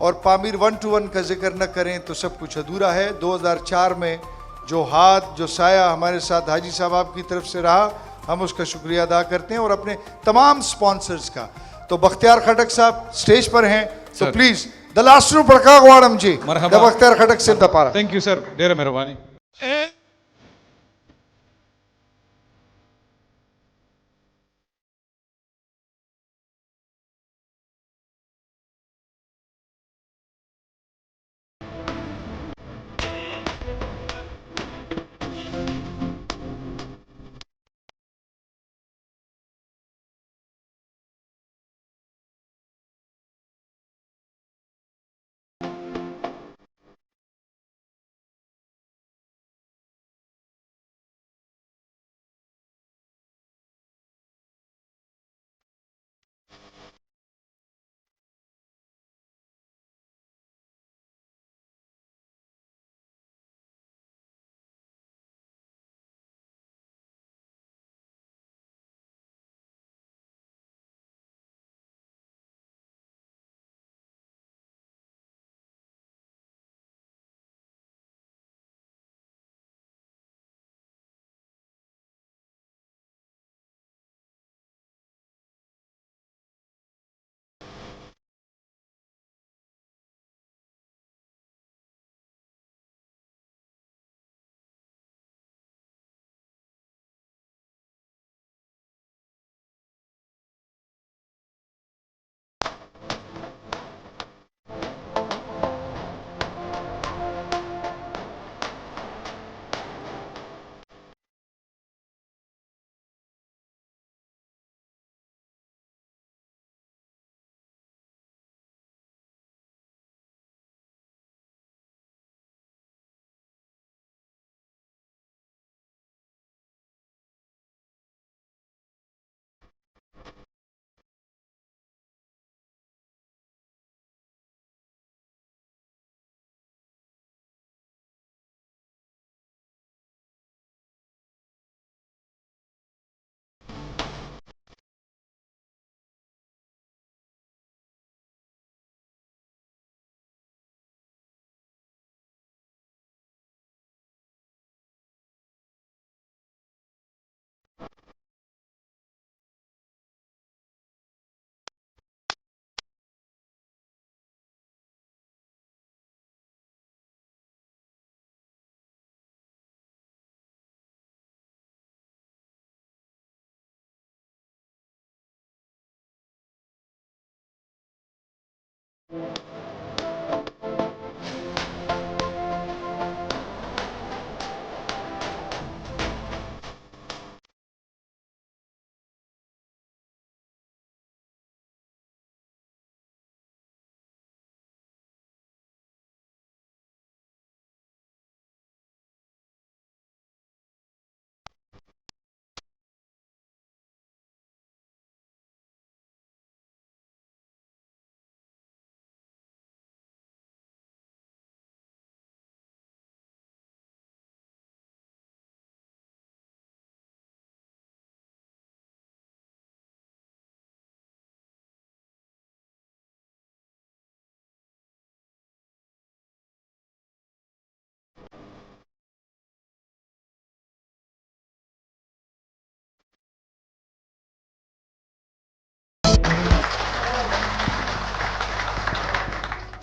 और पामीर 121 का जिक्र न करें तो सब कुछ अधूरा है। 2004 में जो हाथ, जो साया हमारे साथ हाजी साहब आपकी तरफ से रहा, हम उसका शुक्रिया अदा करते हैं, और अपने तमाम स्पॉन्सर्स का। तो बख्तियार खटक साहब स्टेज पर हैं, तो सर। प्लीज द लास्ट पड़का वाड़म जी मरहबा। द बख्तियार खटक से दपारा। थैंक यू सर, ढेर मेहरबानी.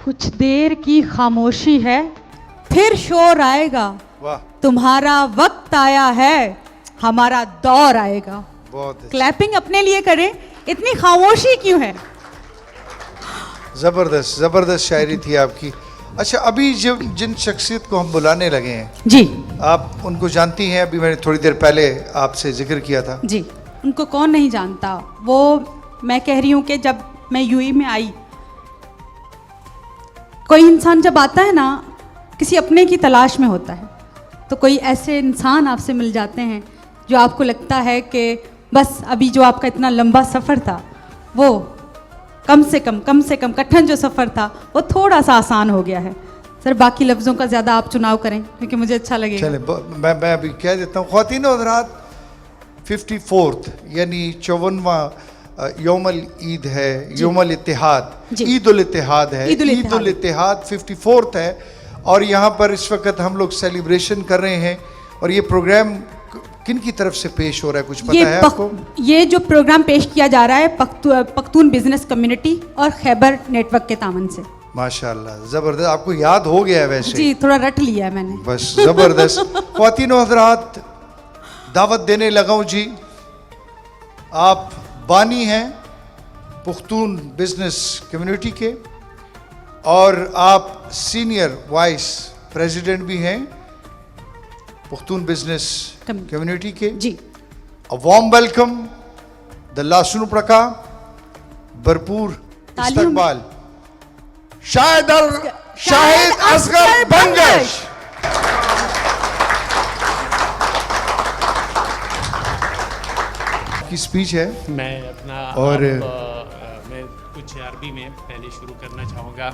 कुछ देर की खामोशी है, फिर शोर आएगा। वाह, तुम्हारा वक्त आया है, हमारा दौर आएगा। बहुत अच्छा। क्लैपिंग अपने लिए करें, इतनी खामोशी क्यों है? जबरदस्त जबरदस्त शायरी थी आपकी। अच्छा, अभी जिन शख्सियत को हम बुलाने लगे हैं, जी आप उनको जानती हैं? अभी मैंने थोड़ी देर पहले आपसे जिक्र किया था। जी, उनको कौन नहीं जानता। वो मैं कह रही हूँ कि जब मैं यूएई में आई, कोई इंसान जब आता है ना, किसी अपने की तलाश में होता है, तो कोई ऐसे इंसान आपसे मिल जाते हैं जो आपको लगता है कि बस अभी जो आपका इतना लंबा सफ़र था, वो कम से कम कठिन जो सफ़र था वो थोड़ा सा आसान हो गया है। सर, बाकी लफ्ज़ों का ज़्यादा आप चुनाव करें क्योंकि मुझे अच्छा लगेगा। चले, मैं अभी कह देता हूँ। ख्वातीन और हज़रात, 54th यानी 54वां यौमल ईद है, यौमल इत्तिहाद, ईद उल इत्तिहाद है। ईद उल इत्तिहाद 54th है और यहाँ पर इस वक्त हम लोग सेलिब्रेशन कर रहे हैं। और ये प्रोग्राम किन की तरफ से पेश हो रहा है, कुछ पता है आपको? ये जो प्रोग्राम पेश किया जा रहा है पख्तून बिजनेस कम्युनिटी और खैबर नेटवर्क के तामन से। माशाल्लाह, ज़बरदस्त। आपको याद हो गया है वैसे? जी, थोड़ा रट लिया है मैंने। बस ज़बरदस्त। ख्वातीन और हज़रात, दावत देने लगा हूँ जी। आप बानी हैं पुख्तून बिजनेस कम्युनिटी के और आप सीनियर वाइस प्रेसिडेंट भी हैं पुख्तून बिजनेस कम्युनिटी के। जी, अ वार्म वेलकम, द लासुन प्रका, भरपूर इस्तकबाल शाहिद असगर बंगश। की स्पीच है। मैं अपना और मैं कुछ अरबी में पहले शुरू करना चाहूँगा।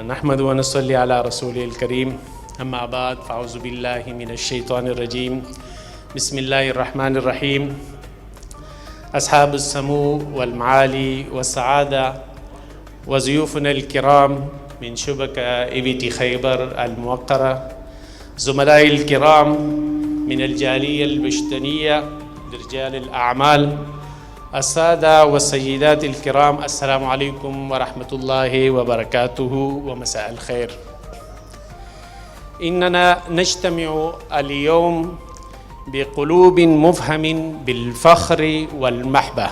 नहमदु व नसल्ली अला रसूलिल करीम, अम्मा बाद, फ़ाउज़ु बिल्लाहि मिनश शैतानिर रजीम, बिस्मिल्लाहिर रहमानिर रहीम। अस्हाबुस समू वल माली वस्सआदा व ज़ुयूफ़ुनल किराम मिन शुबका इविटी खैबर अल मुवक्करा, ज़ुमलाइल किराम मिनल जालियल बुश्तनिया, रिजालिल आमाल, अस्सादा व सय्यिदातिल किराम, अस्सलामु अलैकुम व रहमतुल्लाहि व बरकातुहू व मसाअल खैर। इन्नना नज्तमिउ अल-यौम बिक़ुलूबिन मुफ़हमिन बिल-फ़ख्रि वल-महबा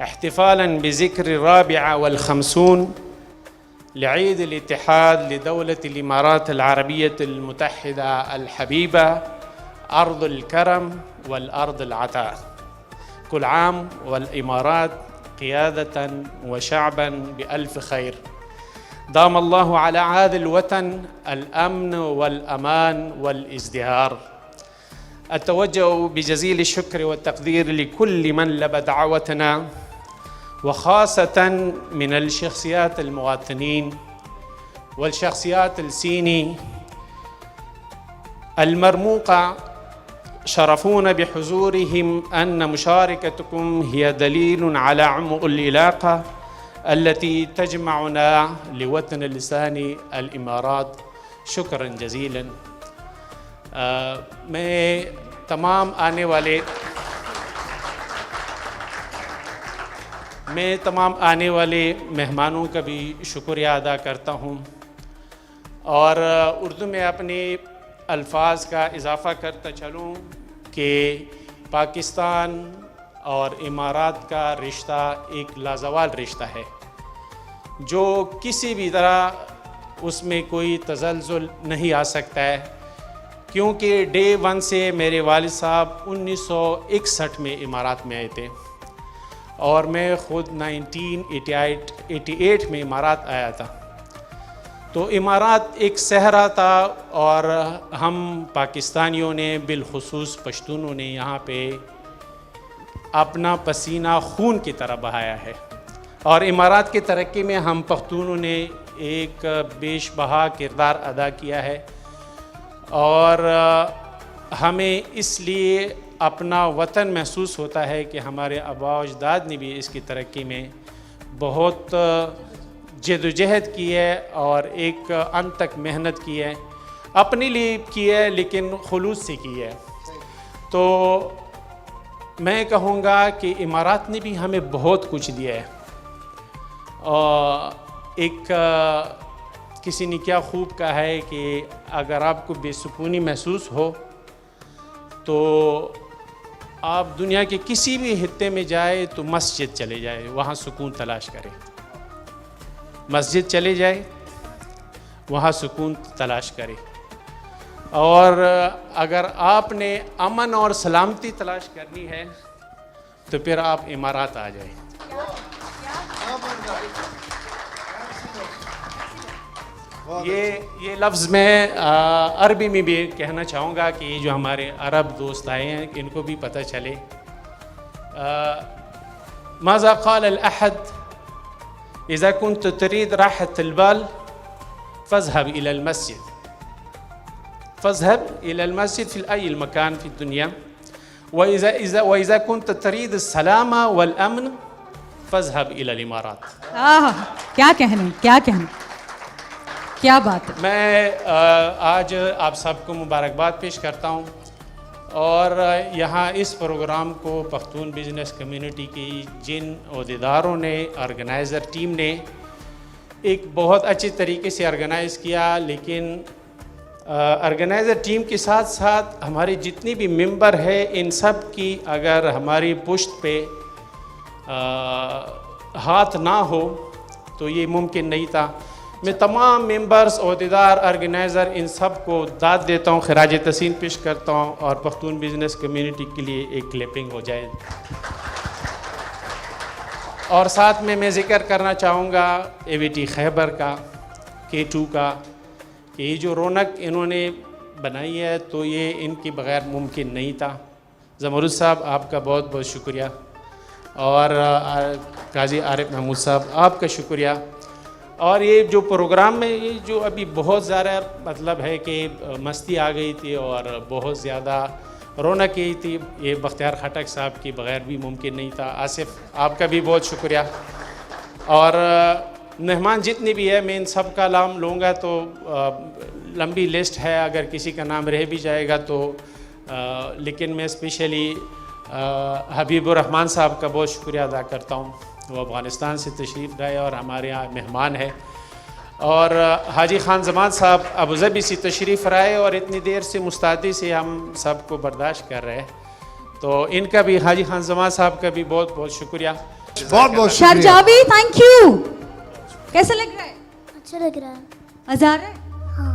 इह्तिफ़ालन बिज़िक्र राबिआ वल-ख़म्सून लिईद अल-इत्तिहाद लिदौलतिल इमारात अल-अरबिय्यतिल मुत्तहिदा अल-हबीबा अर्दुल करम वल अर्दुल अता। कुल आम वल इमारात क़ियादतन व शअबन बिअल्फ़ खैर। दाम अल्लाहु अला आदिल वतन अल अमन वल अमान वल इज़्दिहार। अतवज्जहु बिजज़ील शुक्र व तक़दीर लिकुल्लि मन लब दावतना व ख़ासतन मिनल शख़्सियात अल मुवातिनीन वल शख़्सियात अल सीनी अल मरमूक़ा शरफून बिहुज़ूरिहिम अन्न मुशारिकतकुम हिय दलीलुन अला उम्उल इलाक़ा अल्लती तजमअना लिवतन लिसानी अल इमारात। शुक्रन जज़ीलन। मैं तमाम आने वाले मेहमानों का भी शुक्रिया अदा करता हूँ और उर्दू में अपने अल्फाज का इजाफ़ा करता चलूँ कि पाकिस्तान और इमारात का रिश्ता एक लाजवाल रिश्ता है जो किसी भी तरह उसमें कोई तसलसल नहीं आ सकता है, क्योंकि डे वन से मेरे वालिद साहब 1961 में इमारात में आए थे और मैं ख़ुद 1988 में इमारात आया था। तो इमारात एक सहरा था और हम पाकिस्तानियों ने बिलखुसूस पश्तूनों ने यहाँ पे अपना पसीना खून की तरह बहाया है और इमारात की तरक्की में हम पख्तूनों ने एक बेशबहा किरदार अदा किया है और हमें इसलिए अपना वतन महसूस होता है कि हमारे आबा व अजदाद ने भी इसकी तरक्की में बहुत जद्दोजहद की है और एक अंत तक मेहनत की है, अपने लिए की है लेकिन खुलूस से की है। तो मैं कहूँगा कि इमारात ने भी हमें बहुत कुछ दिया है और किसी ने क्या खूब कहा है कि अगर आपको बेसुकूनी महसूस हो तो आप दुनिया के किसी भी हिस्से में जाए तो मस्जिद चले जाए, वहाँ सुकून तलाश करें। मस्जिद चले जाए, वहाँ सुकून तलाश करें। और अगर आपने अमन और सलामती तलाश करनी है तो फिर आप इमारात आ जाए। ये लफ्ज़ मैं अरबी में भी कहना चाहूँगा कि जो हमारे अरब दोस्त आए हैं इनको भी पता चले। माज़ा क़ाल अल-अहद इज़ा कुन्त तरीद राहत अल-बाल फ़ज़हब इला अल-मस्जिद, फ़ज़हब इला अल-मस्जिद फ़ी अय्यि मकान फ़ी दुनिया वइज़ा कुन्त तरीद सलामा वल अमन फ़ज़हब इला अल-इमारात। क्या कहने, क्या कहने, क्या बात है। मैं आज आप सबको मुबारकबाद पेश करता हूँ और यहाँ इस प्रोग्राम को पख्तून बिज़नेस कम्युनिटी की जिन अहदेदारों ने, ऑर्गेनाइज़र टीम ने एक बहुत अच्छे तरीके से ऑर्गेनाइज़ किया, लेकिन ऑर्गेनाइज़र टीम के साथ साथ हमारे जितने भी मेंबर हैं इन सब की अगर हमारी पुश्त पे हाथ ना हो तो ये मुमकिन नहीं था। मैं तमाम मेंबर्स, अहदेदार, ऑर्गेनाइज़र इन सब को दाद देता हूँ, खराज तहसीन पेश करता हूँ और पख्तून बिज़नेस कम्युनिटी के लिए एक क्लिपिंग हो जाए। और साथ में मैं ज़िक्र करना चाहूँगा AVT खैबर का, K2 का, कि ये जो रौनक इन्होंने बनाई है तो ये इनके बग़ैर मुमकिन नहीं था। ज़मरुद साहब आपका बहुत बहुत शुक्रिया और काजी आरिफ महमूद साहब आपका शुक्रिया। और ये जो प्रोग्राम में ये जो अभी बहुत ज़्यादा मतलब है कि मस्ती आ गई थी और बहुत ज़्यादा रौनक की थी, ये बख्तियार खटक साहब के बग़ैर भी मुमकिन नहीं था। आसिफ आपका भी बहुत शुक्रिया। और मेहमान जितने भी है मैं इन सब का नाम लूँगा तो लंबी लिस्ट है, अगर किसी का नाम रह भी जाएगा तो लेकिन मैं स्पेशली हबीबुर रहमान साहब का बहुत शुक्रिया अदा करता हूँ। वो अफ़गानिस्तान से तशरीफ़ लाए और हमारे यहाँ मेहमान है। और हाजी खान जमान साहब अबू धाबी से तशरीफ़ लाए और इतनी देर से मुस्तादी से हम सब को बर्दाश्त कर रहे हैं, तो इनका भी, हाजी खान जमान साहब का भी बहुत बहुत शुक्रिया। बहुत बहुत शुक्रिया। शारजाबी थैंक यू। कैसा लग रहा है? अच्छा लग रहा है। मज़ा आ रहा है? हाँ।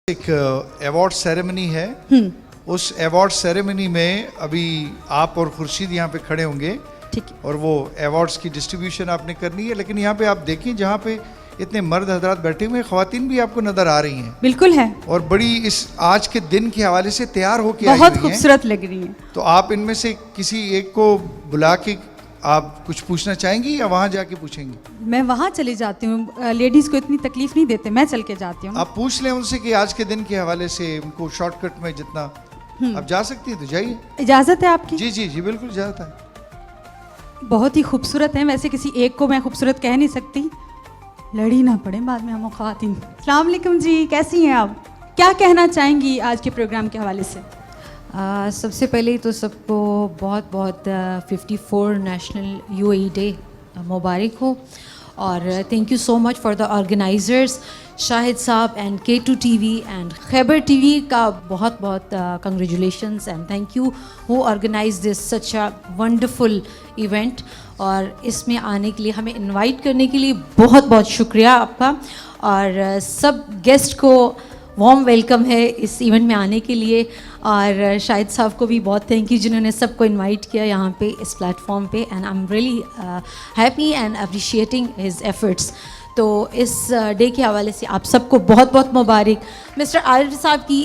एक अवार्ड सेरेमनी है, उस अवार्ड सेरेमनी में अभी आप और खुर्शीद यहाँ पे खड़े होंगे, ठीक है। और वो अवार्ड्स की डिस्ट्रीब्यूशन आपने करनी है। लेकिन यहाँ पे आप देखें जहाँ पे इतने मर्द हजरात बैठे हुए हैं, ख्वातीन भी आपको नजर आ रही हैं। बिल्कुल है। और बड़ी इस आज के दिन के हवाले से तैयार होके आई बहुत हुई हैं। खूबसूरत लग रही हैं। तो आप इनमें से किसी एक को बुला के आप कुछ पूछना चाहेंगी या वहाँ जाके पूछेंगी? मैं वहाँ चली जाती हूँ, लेडीज़ को इतनी तकलीफ नहीं देते, मैं चल के जाती हूँ। आप पूछ लें उनसे कि आज के दिन के हवाले से उनको शॉर्टकट में जितना आप जा सकती हैं तो जाइए। इजाज़त है आपकी? जी जी जी बिल्कुल इजाज़त है। बहुत ही खूबसूरत है। वैसे किसी एक को मैं खूबसूरत कह नहीं सकती, लड़ी ना पड़े बाद में हम ख़वातीन। अस्सलाम वालेकुम जी, कैसी हैं आप? क्या कहना चाहेंगी आज के प्रोग्राम के हवाले से? सबसे पहले तो सबको बहुत बहुत 54 नेशनल UAE डे मुबारक हो। और thank you so much for the organisers, Shahid sahab and K2 TV and Khyber TV का बहुत बहुत congratulations and thank you who organise this such a wonderful event. और इसमें आने के लिए, हमें इनवाइट करने के लिए बहुत बहुत शुक्रिया आपका। और सब गेस्ट को वार्म वेलकम है इस इवेंट में आने के लिए। और शाहिद साहब को भी बहुत थैंक यू जिन्होंने सबको इनवाइट किया यहाँ पे इस प्लेटफॉर्म पे, and I am really happy and appreciating his efforts. तो इस डे के हवाले से आप सबको बहुत बहुत मुबारक। मिस्टर आरिफ साहब की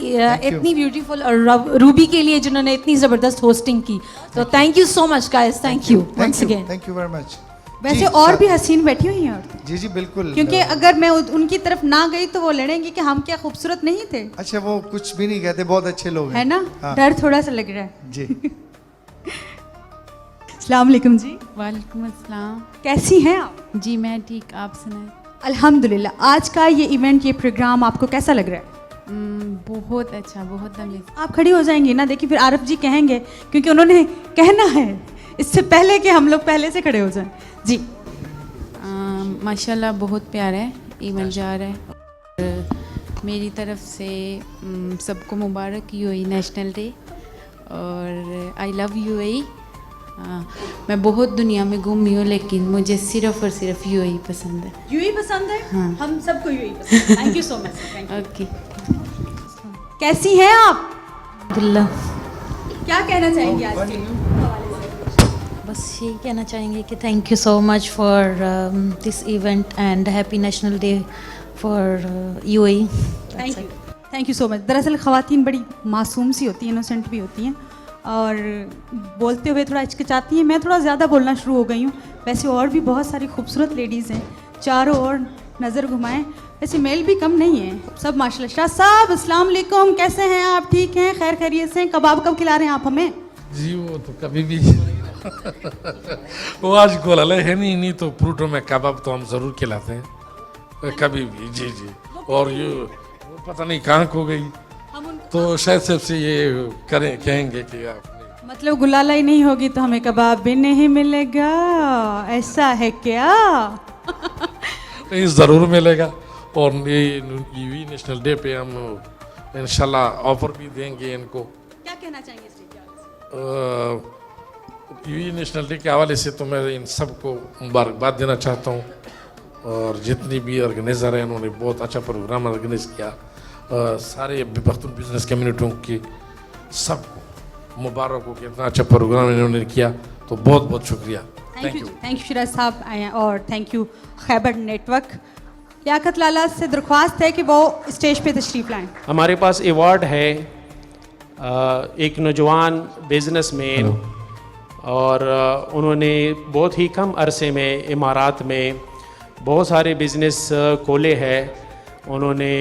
इतनी ब्यूटीफुल, और रूबी के लिए जिन्होंने इतनी ज़बरदस्त होस्टिंग की, तो thank you so much guys, thank you once again. Thank you very much. वैसे और भी हसीन बैठी हुई हैं औरतें। जी जी बिल्कुल, क्योंकि अगर मैं उनकी तरफ ना गई तो वो लड़ेंगे कि हम क्या खूबसूरत नहीं थे। अच्छा वो कुछ भी नहीं कहते, बहुत अच्छे लोग हैं, है ना? हाँ। डर थोड़ा सा लग रहा है जी। अस्सलाम वालेकुम जी। वालेकुम अस्सलाम। कैसी हैं आप? जी मैं ठीक, आप सुनाएं। अल्हम्दुलिल्लाह। आज का ये इवेंट, ये प्रोग्राम आपको कैसा लग रहा है? बहुत अच्छा, बहुत अमेजिंग। आप खड़ी हो जाएंगी ना, देखिए फिर आरिफ जी कहेंगे, क्योंकि उन्होंने कहना है इससे पहले कि हम लोग पहले से खड़े हो जाएं। जी माशाल्लाह बहुत प्यारा है इवेंट जा रहा है। और मेरी तरफ से सबको मुबारक यूएई नेशनल डे, और आई लव यूएई। मैं बहुत दुनिया में घूमी हूँ, लेकिन मुझे सिर्फ और सिर्फ यूएई पसंद है। यूएई पसंद है? हाँ। हम सबको यूएई पसंद है। Thank you so much. Okay. कैसी हैं आप? अल्हम्दुलिल्लाह। क्या कहना चाहेंगी आज के बस यही कहना चाहेंगे कि thank you so much for this event and happy national day for UAE. Thank you so much. दरअसल ख़वातीन बड़ी मासूम सी होती हैं, इनोसेंट भी होती हैं, और बोलते हुए थोड़ा हिचकिचाती हैं। मैं थोड़ा ज़्यादा बोलना शुरू हो गई हूँ। वैसे और भी बहुत सारी खूबसूरत लेडीज़ हैं, चारों ओर नज़र घुमाएं। वैसे मेल भी कम नहीं है, सब माशाल्लाह। शाह साहब अस्सलाम वालेकुम, कैसे हैं आप? ठीक हैं? खैर खैरियत से? कबाब कब खिला रहे हैं आप हमें? जी वो तो कभी भी वो आज गोला है नहीं तो प्रूटो में कबाब तो हम ज़रूर खिलाते हैं कभी भी। जी जी। और ये वो पता नहीं कहाँ खो गई, तो शायद सबसे ये कहेंगे कि आप मतलब गुलाला ही नहीं होगी तो हमें कबाब भी नहीं मिलेगा, ऐसा है क्या? नहीं ज़रूर मिलेगा। और ये यूएई नेशनल डे पे हम इंशाल्लाह ऑफर भी देंगे इनको। क्या कहना चाहेंगे इस डे यूएई नेशनल डे के हवाले से तो मैं इन सबको मुबारकबाद देना चाहता हूँ, और जितनी भी ऑर्गेनाइज़र हैं उन्होंने बहुत अच्छा प्रोग्राम ऑर्गेनाइज किया। सारे पख्तून बिजनेस कम्युनिटियों की सबको मुबारक हो कि इतना अच्छा प्रोग्राम इन्होंने किया, तो बहुत बहुत शुक्रिया। थैंक यू शिराज साहब, और thank you Khyber network. Liaquat Lala से दरख्वास्त है कि वो स्टेज पे तशरीफ़ लाएं। हमारे पास अवार्ड है एक नौजवान बिजनेसमैन, और उन्होंने बहुत ही कम अरसे में इमारात में बहुत सारे बिज़नेस खोले हैं। उन्होंने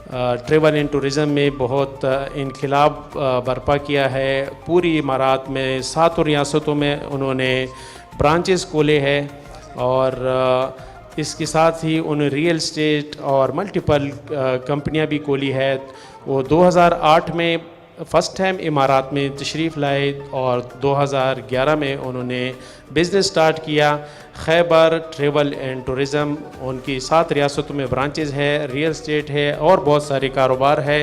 ट्रेवल एंड टूरिज़म में बहुत इनकलाब बर्पा किया है। पूरी इमारात में 7 रियासतों में उन्होंने ब्रांचेस खोले हैं, और इसके साथ ही उन्होंने रियल एस्टेट और मल्टीपल कंपनियां भी खोली है। वो 2008 में फ़र्स्ट टाइम इमारात में तशरीफ़ लाए, और 2011 में उन्होंने बिज़नेस स्टार्ट किया। खैबर ट्रेवल एंड टूरिज़म, उनकी 7 रियासतों में ब्रांचेज़ है, रियल एस्टेट है, और बहुत सारे कारोबार है।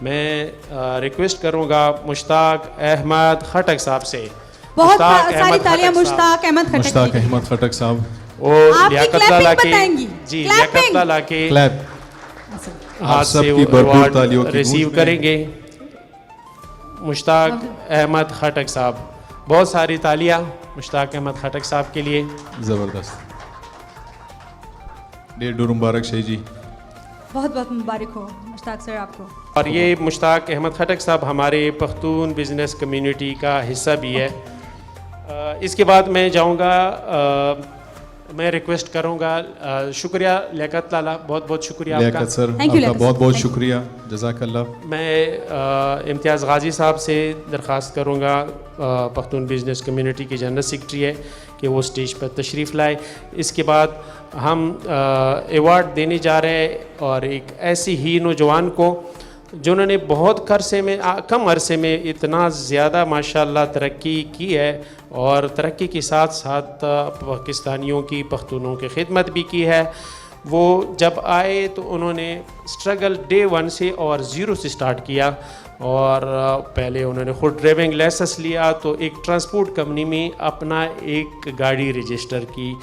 मैं रिक्वेस्ट करूँगा मुश्ताक अहमद खटक साहब से। बहुत सारी तालियां मुश्ताक अहमद खटक। मुश्ताक अहमद खटक साहब और लियाकत लाला के जी क्लैपिंग। लियाकत लाला के क्लैप हाथ से वो अवार्ड रिसीव करेंगे। मुश्ताक अहमद खटक साहब, बहुत सारी तालियां मुश्ताक अहमद खटक साहब के लिए। ज़बरदस्त। डेढ़ मुबारक शेख जी, बहुत बहुत मुबारक हो मुश्ताक सर आपको। और ये मुश्ताक अहमद खटक साहब हमारे पख्तून बिजनेस कम्युनिटी का हिस्सा भी है। इसके बाद मैं जाऊंगा, मैं रिक्वेस्ट करूंगा, शुक्रिया लियाकत लाला, बहुत बहुत शुक्रिया आपका। लियाकत सर आपका बहुत बहुत शुक्रिया, जज़ाकल्लाह। मैं इम्तियाज़ गाजी साहब से दरख्वास्त करूंगा, पख्तून बिजनेस कम्युनिटी के जनरल सेक्रेटरी है, कि वो स्टेज पर तशरीफ़ लाए। इसके बाद हम अवार्ड देने जा रहे हैं, और एक ऐसी ही नौजवान को जिन्होंने बहुत कम अरसे में इतना ज़्यादा माशाल्लाह तरक्की की है, और तरक्की के साथ साथ पाकिस्तानियों की, पख्तूनों की खिदमत भी की है। वो जब आए तो उन्होंने स्ट्रगल डे 1 से और 0 से स्टार्ट किया और पहले उन्होंने खुद ड्राइविंग लाइसेंस लिया तो एक ट्रांसपोर्ट कंपनी में अपना एक गाड़ी रजिस्टर की।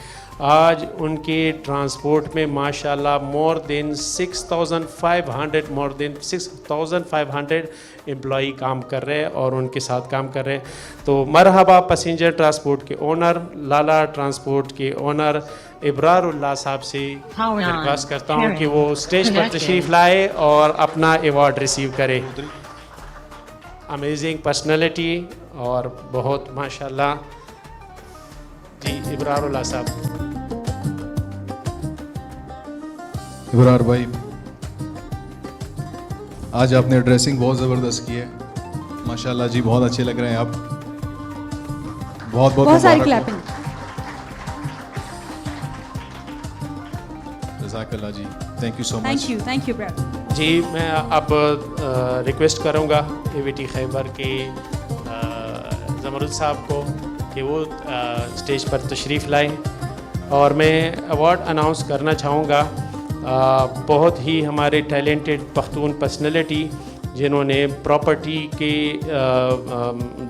आज उनके ट्रांसपोर्ट में माशाल्लाह मोर देन 6,500 एम्प्लॉई काम कर रहे हैं और उनके साथ काम कर रहे हैं। तो मरहबा पैसेंजर ट्रांसपोर्ट के ओनर, लाला ट्रांसपोर्ट के ओनर इब्रारुल्लाह साहब से दरख्वास्त करता हूँ कि वो स्टेज पर तशरीफ़ लाए और अपना अवार्ड रिसीव करे। अमेजिंग पर्सनैलिटी और बहुत माशाल्लाह जी इब्रारुल्लाह साहब। इब्रार भाई, आज आपने ड्रेसिंग बहुत ज़बरदस्त की है माशाल्लाह जी, बहुत अच्छे लग रहे हैं आप। बहुत बहुत सारी क्लैपिंग। जज़ाकल्लाह जी, thank you so much. Thank you brother. जी मैं अब रिक्वेस्ट करूँगा एवीटी खैबर के ज़मरुद साहब को कि वो स्टेज पर तशरीफ़ लाएं और मैं अवार्ड अनाउंस करना चाहूँगा बहुत ही हमारे टैलेंटेड पख्तून पर्सनैलिटी जिन्होंने प्रॉपर्टी के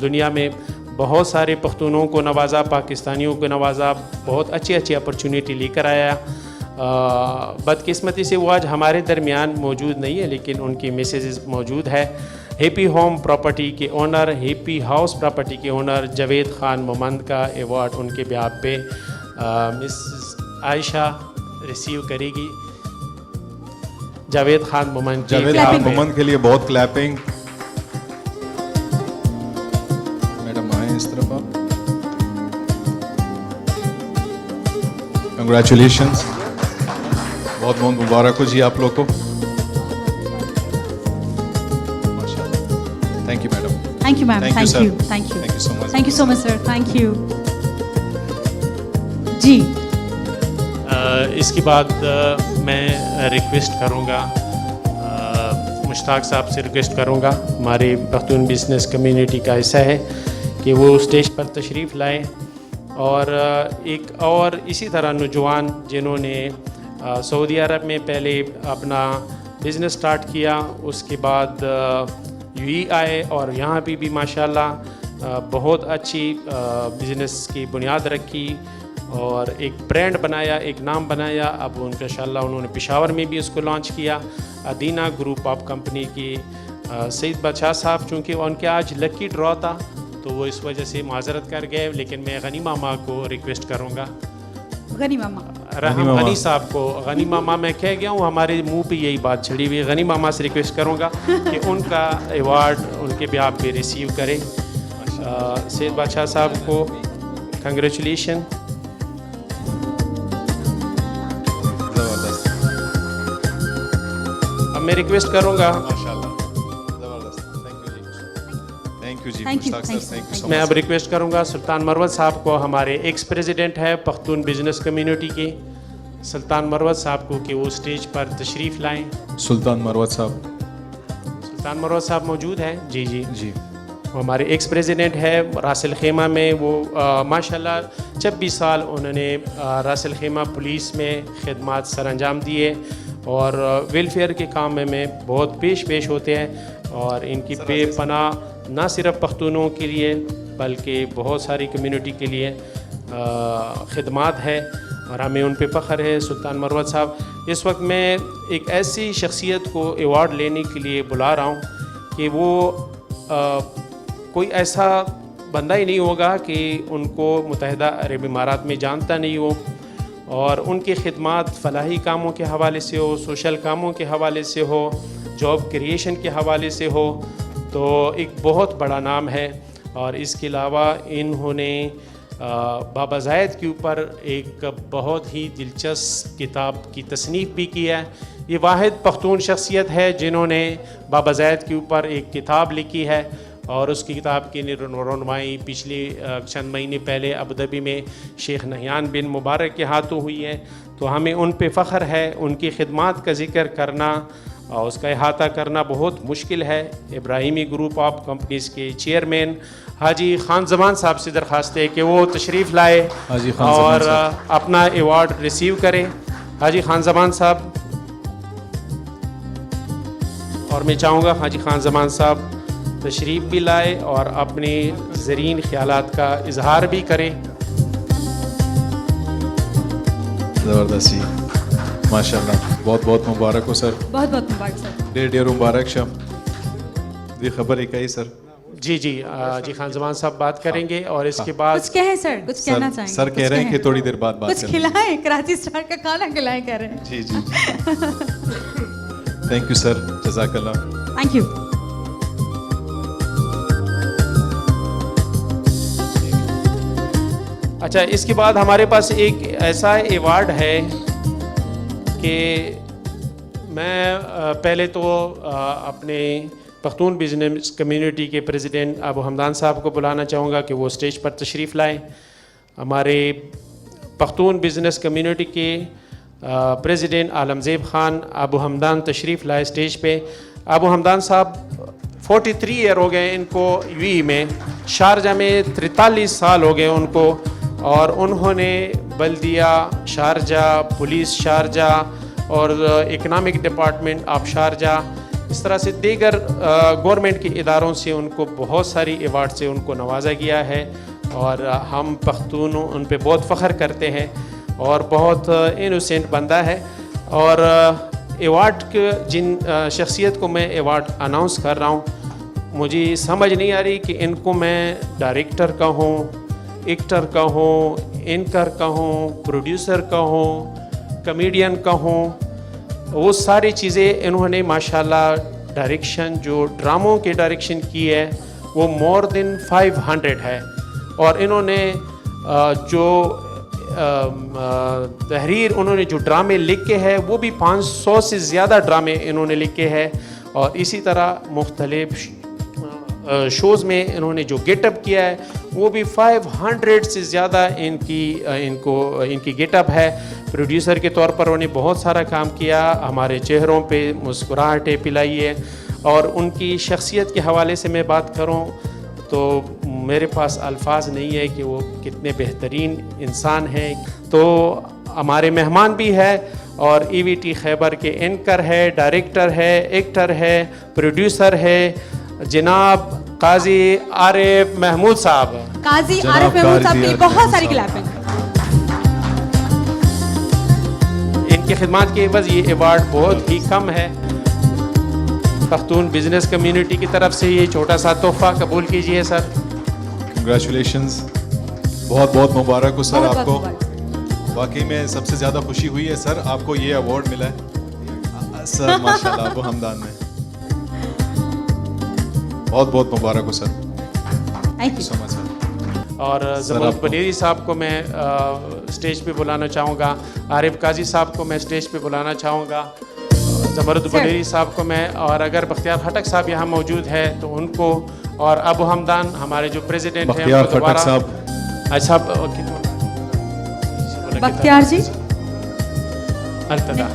दुनिया में बहुत सारे पख्तूनों को नवाजा, पाकिस्तानियों को नवाजा, बहुत अच्छी अच्छी अपॉर्चुनिटी लेकर आया। बदकिस्मती से वो आज हमारे दरमियान मौजूद नहीं है लेकिन उनकी मैसेजेस मौजूद है। हैप्पी होम प्रॉपर्टी के ओनर, हैप्पी हाउस प्रॉपर्टी के ओनर जावेद खान मोमंद का अवार्ड उनके ब्याह पे मिस आयशा रिसीव करेगी। जावेद खान मोमंद, जावेद खान मोमंद के लिए बहुत क्लैपिंग। मैडम आए इस तरफ आप। कंग्रेचुलेशंस, बहुत बहुत मुबारक हो जी आप लोग को। माशाल्लाह, thank you madam. Thank you ma'am, Thank you, thank sir. You, thank you, Thank you so much. Thank you so much sir, thank you जी। इसके बाद मैं रिक्वेस्ट करूँगा, मुश्ताक साहब से रिक्वेस्ट करूँगा, हमारे पख्तून बिजनेस कम्युनिटी का ऐसा है कि वो स्टेज पर तशरीफ़ लाएं और एक और इसी तरह नौजवान जिन्होंने सऊदी अरब में पहले अपना बिज़नेस स्टार्ट किया, उसके बाद यूएई आए और यहाँ भी माशाल्लाह बहुत अच्छी बिज़नेस की बुनियाद रखी और एक ब्रांड बनाया, एक नाम बनाया। अब इंशाअल्लाह उन्होंने पेशावर में भी उसको लॉन्च किया। अदीना ग्रुप ऑफ कंपनी की सईद बादशाह साहब, चूँकि उनके आज लकी ड्रॉ था तो वो इस वजह से माजरत कर गए, लेकिन मैं गनी मामा को रिक्वेस्ट करूँगा, गनी मामा, गनी साहब को, गनी मामा मैं कह गया हूँ, हमारे मुंह पे यही बात छड़ी हुई है। गनी मामा से रिक्वेस्ट करूँगा कि उनका अवार्ड उनके ब्याह पे रिसीव करें। सईद बादशाह साहब को कंग्रेचुलेशन। अब मैं रिक्वेस्ट करूँगा, मैं अब रिक्वेस्ट करूँगा सुल्तान मरवत साहब को, हमारे एक्स प्रेसिडेंट है पख्तून बिजनेस कम्युनिटी के, सुल्तान मरवत साहब को कि वो स्टेज पर तशरीफ़ लाएं। सुल्तान मरवत साहब, सुल्तान मरवत साहब मौजूद हैं? जी जी जी, वो हमारे एक्स प्रेसिडेंट है रासिल खेमा में। वो माशाल्लाह 26 साल उन्होंने रासिल खेमा पुलिस में खिदमात सर अंजाम दिए और वेलफेयर के काम में बहुत पेश होते हैं और इनकी बेपनाह ना सिर्फ पख्तूनों के लिए बल्कि बहुत सारी कम्युनिटी के लिए खिदमात है और हमें उन पे फ़ख्र है। सुल्तान मरवत साहब, इस वक्त मैं एक ऐसी शख्सियत को अवार्ड लेने के लिए बुला रहा हूँ कि वो कोई ऐसा बंदा ही नहीं होगा कि उनको मुत्तहिदा अरब इमारात में जानता नहीं हो और उनकी खिदमात फलाही कामों के हवाले से हो, सोशल कामों के हवाले से हो, जॉब क्रिएशन के हवाले से हो, तो एक बहुत बड़ा नाम है। और इसके अलावा इन्होंने बाबा ज़ायद के ऊपर एक बहुत ही दिलचस्प किताब की तसनीफ़ भी की है। ये वाहिद पख्तून शख्सियत है जिन्होंने बाबा ज़ायद के ऊपर एक किताब लिखी है और उसकी किताब की रनमाई पिछले चंद महीने पहले अबू धाबी में शेख नहयान बिन मुबारक के हाथों हुई है। तो हमें उन पे फ़ख्र है, उनकी खिदमात का ज़िक्र करना और उसका अहाता करना बहुत मुश्किल है। इब्राहिमी ग्रुप ऑफ कंपनीज़ के चेयरमैन हाजी खान ज़मान साहब से दरख्वास्त है कि वो तशरीफ़ लाए और अपना अवार्ड रिसीव करें। हाजी खान जमान साहब, और मैं चाहूँगा हाजी खान जमान साहब तशरीफ़ भी लाए और अपने ज़रीन ख्यालात का इजहार भी करें। ज़बरदस्त जी, माशाल्लाह, बहुत बहुत मुबारक हो सर। बहुत बहुत मुबारक सर। ढेर ढेर मुबारक शाह। ये खबर एक ही सर। जी जी, जी खान जमान साहब बात करेंगे और इसके बाद कुछ कहें सर, कुछ कहना चाहेंगे? सर कह रहे हैं कि थोड़ी देर बाद बात कुछ करें। खिलाएं, कराची स्टार का खाना खिलाएं कह रहे हैं। जी जी, थैंक यू सर, जज़ाकल्लाह। Thank you. अच्छा, इसके बाद हमारे पास एक ऐसा अवार्ड है कि मैं पहले तो अपने पख्तून बिजनेस कम्युनिटी के प्रेसिडेंट अबू हमदान साहब को बुलाना चाहूँगा कि वो स्टेज पर तशरीफ़ लाएं। हमारे पख्तून बिजनेस कम्युनिटी के प्रेसिडेंट आलमज़ेब ख़ान अबू हमदान तशरीफ़ लाए स्टेज पे। अबू हमदान साहब 43 ईयर हो गए इनको यूएई में, शारजा में 43 साल हो गए उनको, और उन्होंने बल्दिया शारजा, पुलिस शारजा और इकनॉमिक डिपार्टमेंट ऑफ शारजा, इस तरह से दीगर गवर्नमेंट के इदारों से उनको बहुत सारी अवार्ड से उनको नवाजा गया है, और हम पख्तून उन पे बहुत फ़ख्र करते हैं, और बहुत इनोसेंट बंदा है। और अवार्ड के जिन शख्सियत को मैं अवार्ड अनाउंस कर रहा हूँ, मुझे समझ नहीं आ रही कि इनको मैं डायरेक्टर कहूँ, एक्टर कहूँ, एंकर कहूँ, प्रोड्यूसर कहूँ, कमेडियन कहूँ, वो सारी चीज़ें इन्होंने माशाल्लाह डायरेक्शन जो ड्रामों के डायरेक्शन की है वो मोर देन 500 है, और इन्होंने जो तहरीर उन्होंने जो ड्रामे लिखे हैं वो भी 500 से ज़्यादा ड्रामे इन्होंने लिखे हैं, और इसी तरह मुख्तलिफ शोज़ में इन्होंने जो गेटअप किया है वो भी 500 से ज़्यादा इनकी गेटअप है। प्रोड्यूसर के तौर पर उन्होंने बहुत सारा काम किया, हमारे चेहरों पे मुस्कुराहटें पिलाई है, और उनकी शख्सियत के हवाले से मैं बात करूं तो मेरे पास अल्फाज नहीं है कि वो कितने बेहतरीन इंसान हैं। तो हमारे मेहमान भी है, और EVT खैबर के एंकर है, डायरेक्टर है, एक्टर है, प्रोड्यूसर है, जनाब काजी आरिफ महमूद साहब। काजी आरिफ महमूद साहब की बहुत सारी क्लैपिंग। इनकी खिदमत के एवज ये अवार्ड बहुत ही कम है। पख्तून बिजनेस कम्युनिटी की तरफ से ये छोटा सा तोहफा कबूल कीजिए सर। कंग्रेचुलेशंस, बहुत बहुत मुबारक हो सर आपको। वाकई में सबसे ज़्यादा खुशी हुई है सर, आपको ये अवार्ड मिला है सर, माशाल्लाह अबू हमदान में। बहुत बहुत मुबारक हो sir. Thank you so much sir. और जमरुद बनेरी साहब को मैं स्टेज पे बुलाना चाहूँगा, आरिफ काजी साहब को मैं स्टेज पे बुलाना चाहूँगा, जमरुद बनेरी साहब को मैं, और अगर बख्तियार खटक साहब यहाँ मौजूद है तो उनको, और अबू हमदान हमारे जो प्रेसिडेंट हैं बख्तियार खटक साहब। अच्छा बख्तियार जी अल्तदा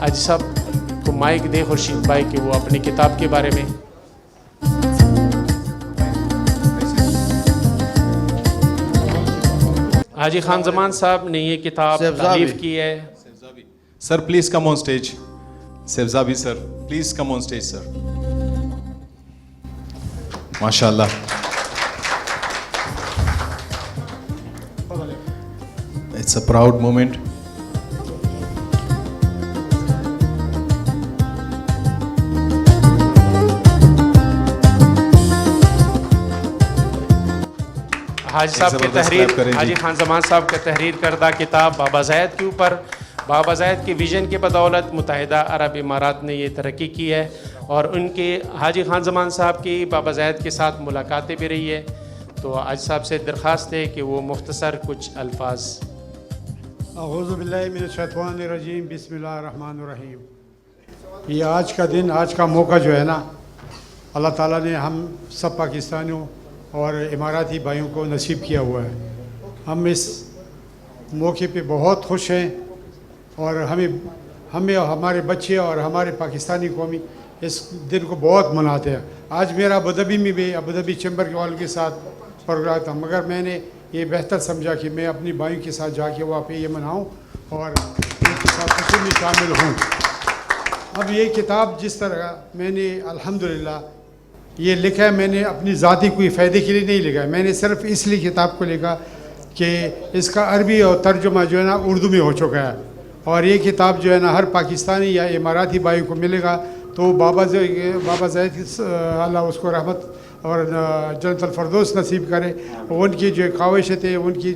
आज साहब को माइक दे खुर्शीद भाई कि वो अपनी किताब के बारे में। हाजी खान जमान साहब ने ये किताब तारीफ की है। Sir please come on stage. सेफजाबी sir please come on stage sir. माशाल्लाह, इट्स अ प्राउड मोमेंट। हाजी साहब के तहरीर, हाजी खान जमान साहब का तहरीर करदा किताब बाबा ज़ैद के ऊपर, बाबा ज़ैद के विजन के बदौलत मुत्तहिदा अरब इमारात ने ये तरक्की की है, और उनके हाजी खान जमान साहब की बाबा ज़ैद के साथ मुलाकातें भी रही है। तो हाजी साहब से दरख्वास्त है कि वो मुख्तसर कुछ अल्फाज। औज़ु बिल्लाहि मिनश शैतानिर रजीम, बिस्मिल्लाहिर रहमानिर रहीम। ये आज का दिन, आज का मौका जो है ना, अल्लाह ताला ने हम सब पाकिस्तानियों और इमाराती भाइयों को नसीब किया हुआ है। हम इस मौके पे बहुत खुश हैं, और हमें हमारे बच्चे और हमारे पाकिस्तानी कौमी इस दिन को बहुत मनाते हैं। आज मेरा अबूधाबी में भी, अबूधाबी चैम्बर के वालों के साथ प्रोग्राम था, मगर मैंने ये बेहतर समझा कि मैं अपनी भाई के साथ जाके वहाँ पे ये मनाऊँ और उनके साथ खुशी में शामिल हूँ। अब ये किताब जिस तरह मैंने अल्हम्दुलिल्लाह ये लिखा है, मैंने अपनी ज़ाती कोई फ़ायदे के लिए नहीं लिखा है। मैंने सिर्फ इसलिए किताब को लिखा कि इसका अरबी और तर्जुमा जो है ना उर्दू में हो चुका है, और ये किताब जो है ना हर पाकिस्तानी या इमाराती भाई को मिलेगा तो बाबा ज़ैद अल्लाह उसको रहमत और जन्नतुल फरदौस नसीब करे। उनकी जो ख्वाहिशें थे, उनकी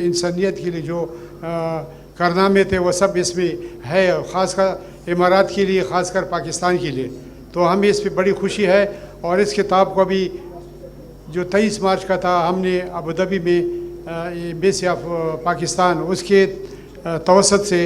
इंसानियत के लिए जो कारनामे थे वो सब इसमें है, ख़ासकर इमारात के लिए, ख़ासकर पाकिस्तान के लिए। तो हमें इस पर बड़ी खुशी है। और इस किताब को अभी जो 23 मार्च का था हमने अबू धाबी में एम्बेसी ऑफ पाकिस्तान उसके तवसत से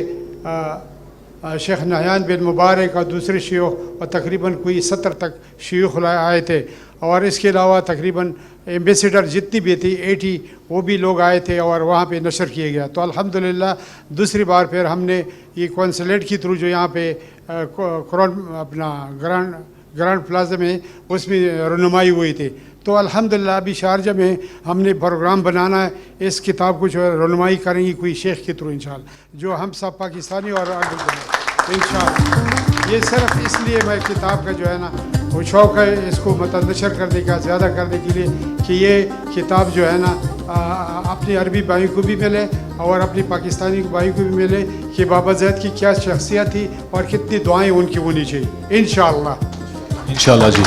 शेख नहयान बिन मुबारक और दूसरे शयूख और तकरीबन कोई 70 तक शयूख आए थे, और इसके अलावा तकरीबन एम्बेसडर जितनी भी थी 80 वो भी लोग आए थे और वहाँ पे नशर किया गया। तो अल्हम्दुलिल्लाह दूसरी बार फिर हमने ये कौंसलेट के थ्रू जो यहाँ पे कुरान अपना ग्रांड प्लाजा में उसमें रहनुमाई हुई थी। तो अल्हम्दुलिल्लाह अभी शारजा में हमने प्रोग्राम बनाना है, इस किताब को जो है रहनुमाई करेंगी कोई शेख के थ्रू इंशाअल्लाह, जो हम सब पाकिस्तानी और इंशाअल्लाह। ये सिर्फ इसलिए मैं किताब का जो है ना वो शौक़ है इसको मतलब नशर करने का, ज़्यादा करने के लिए कि ये किताब जो है ना अपने अरबी भाई को भी मिले और अपनी पाकिस्तानी भाई को भी मिले कि बाबा ज़ैद की क्या शख्सियत थी और कितनी दुआएं उनकी होनी चाहिए इंशाअल्लाह। इंशाअल्लाह जी।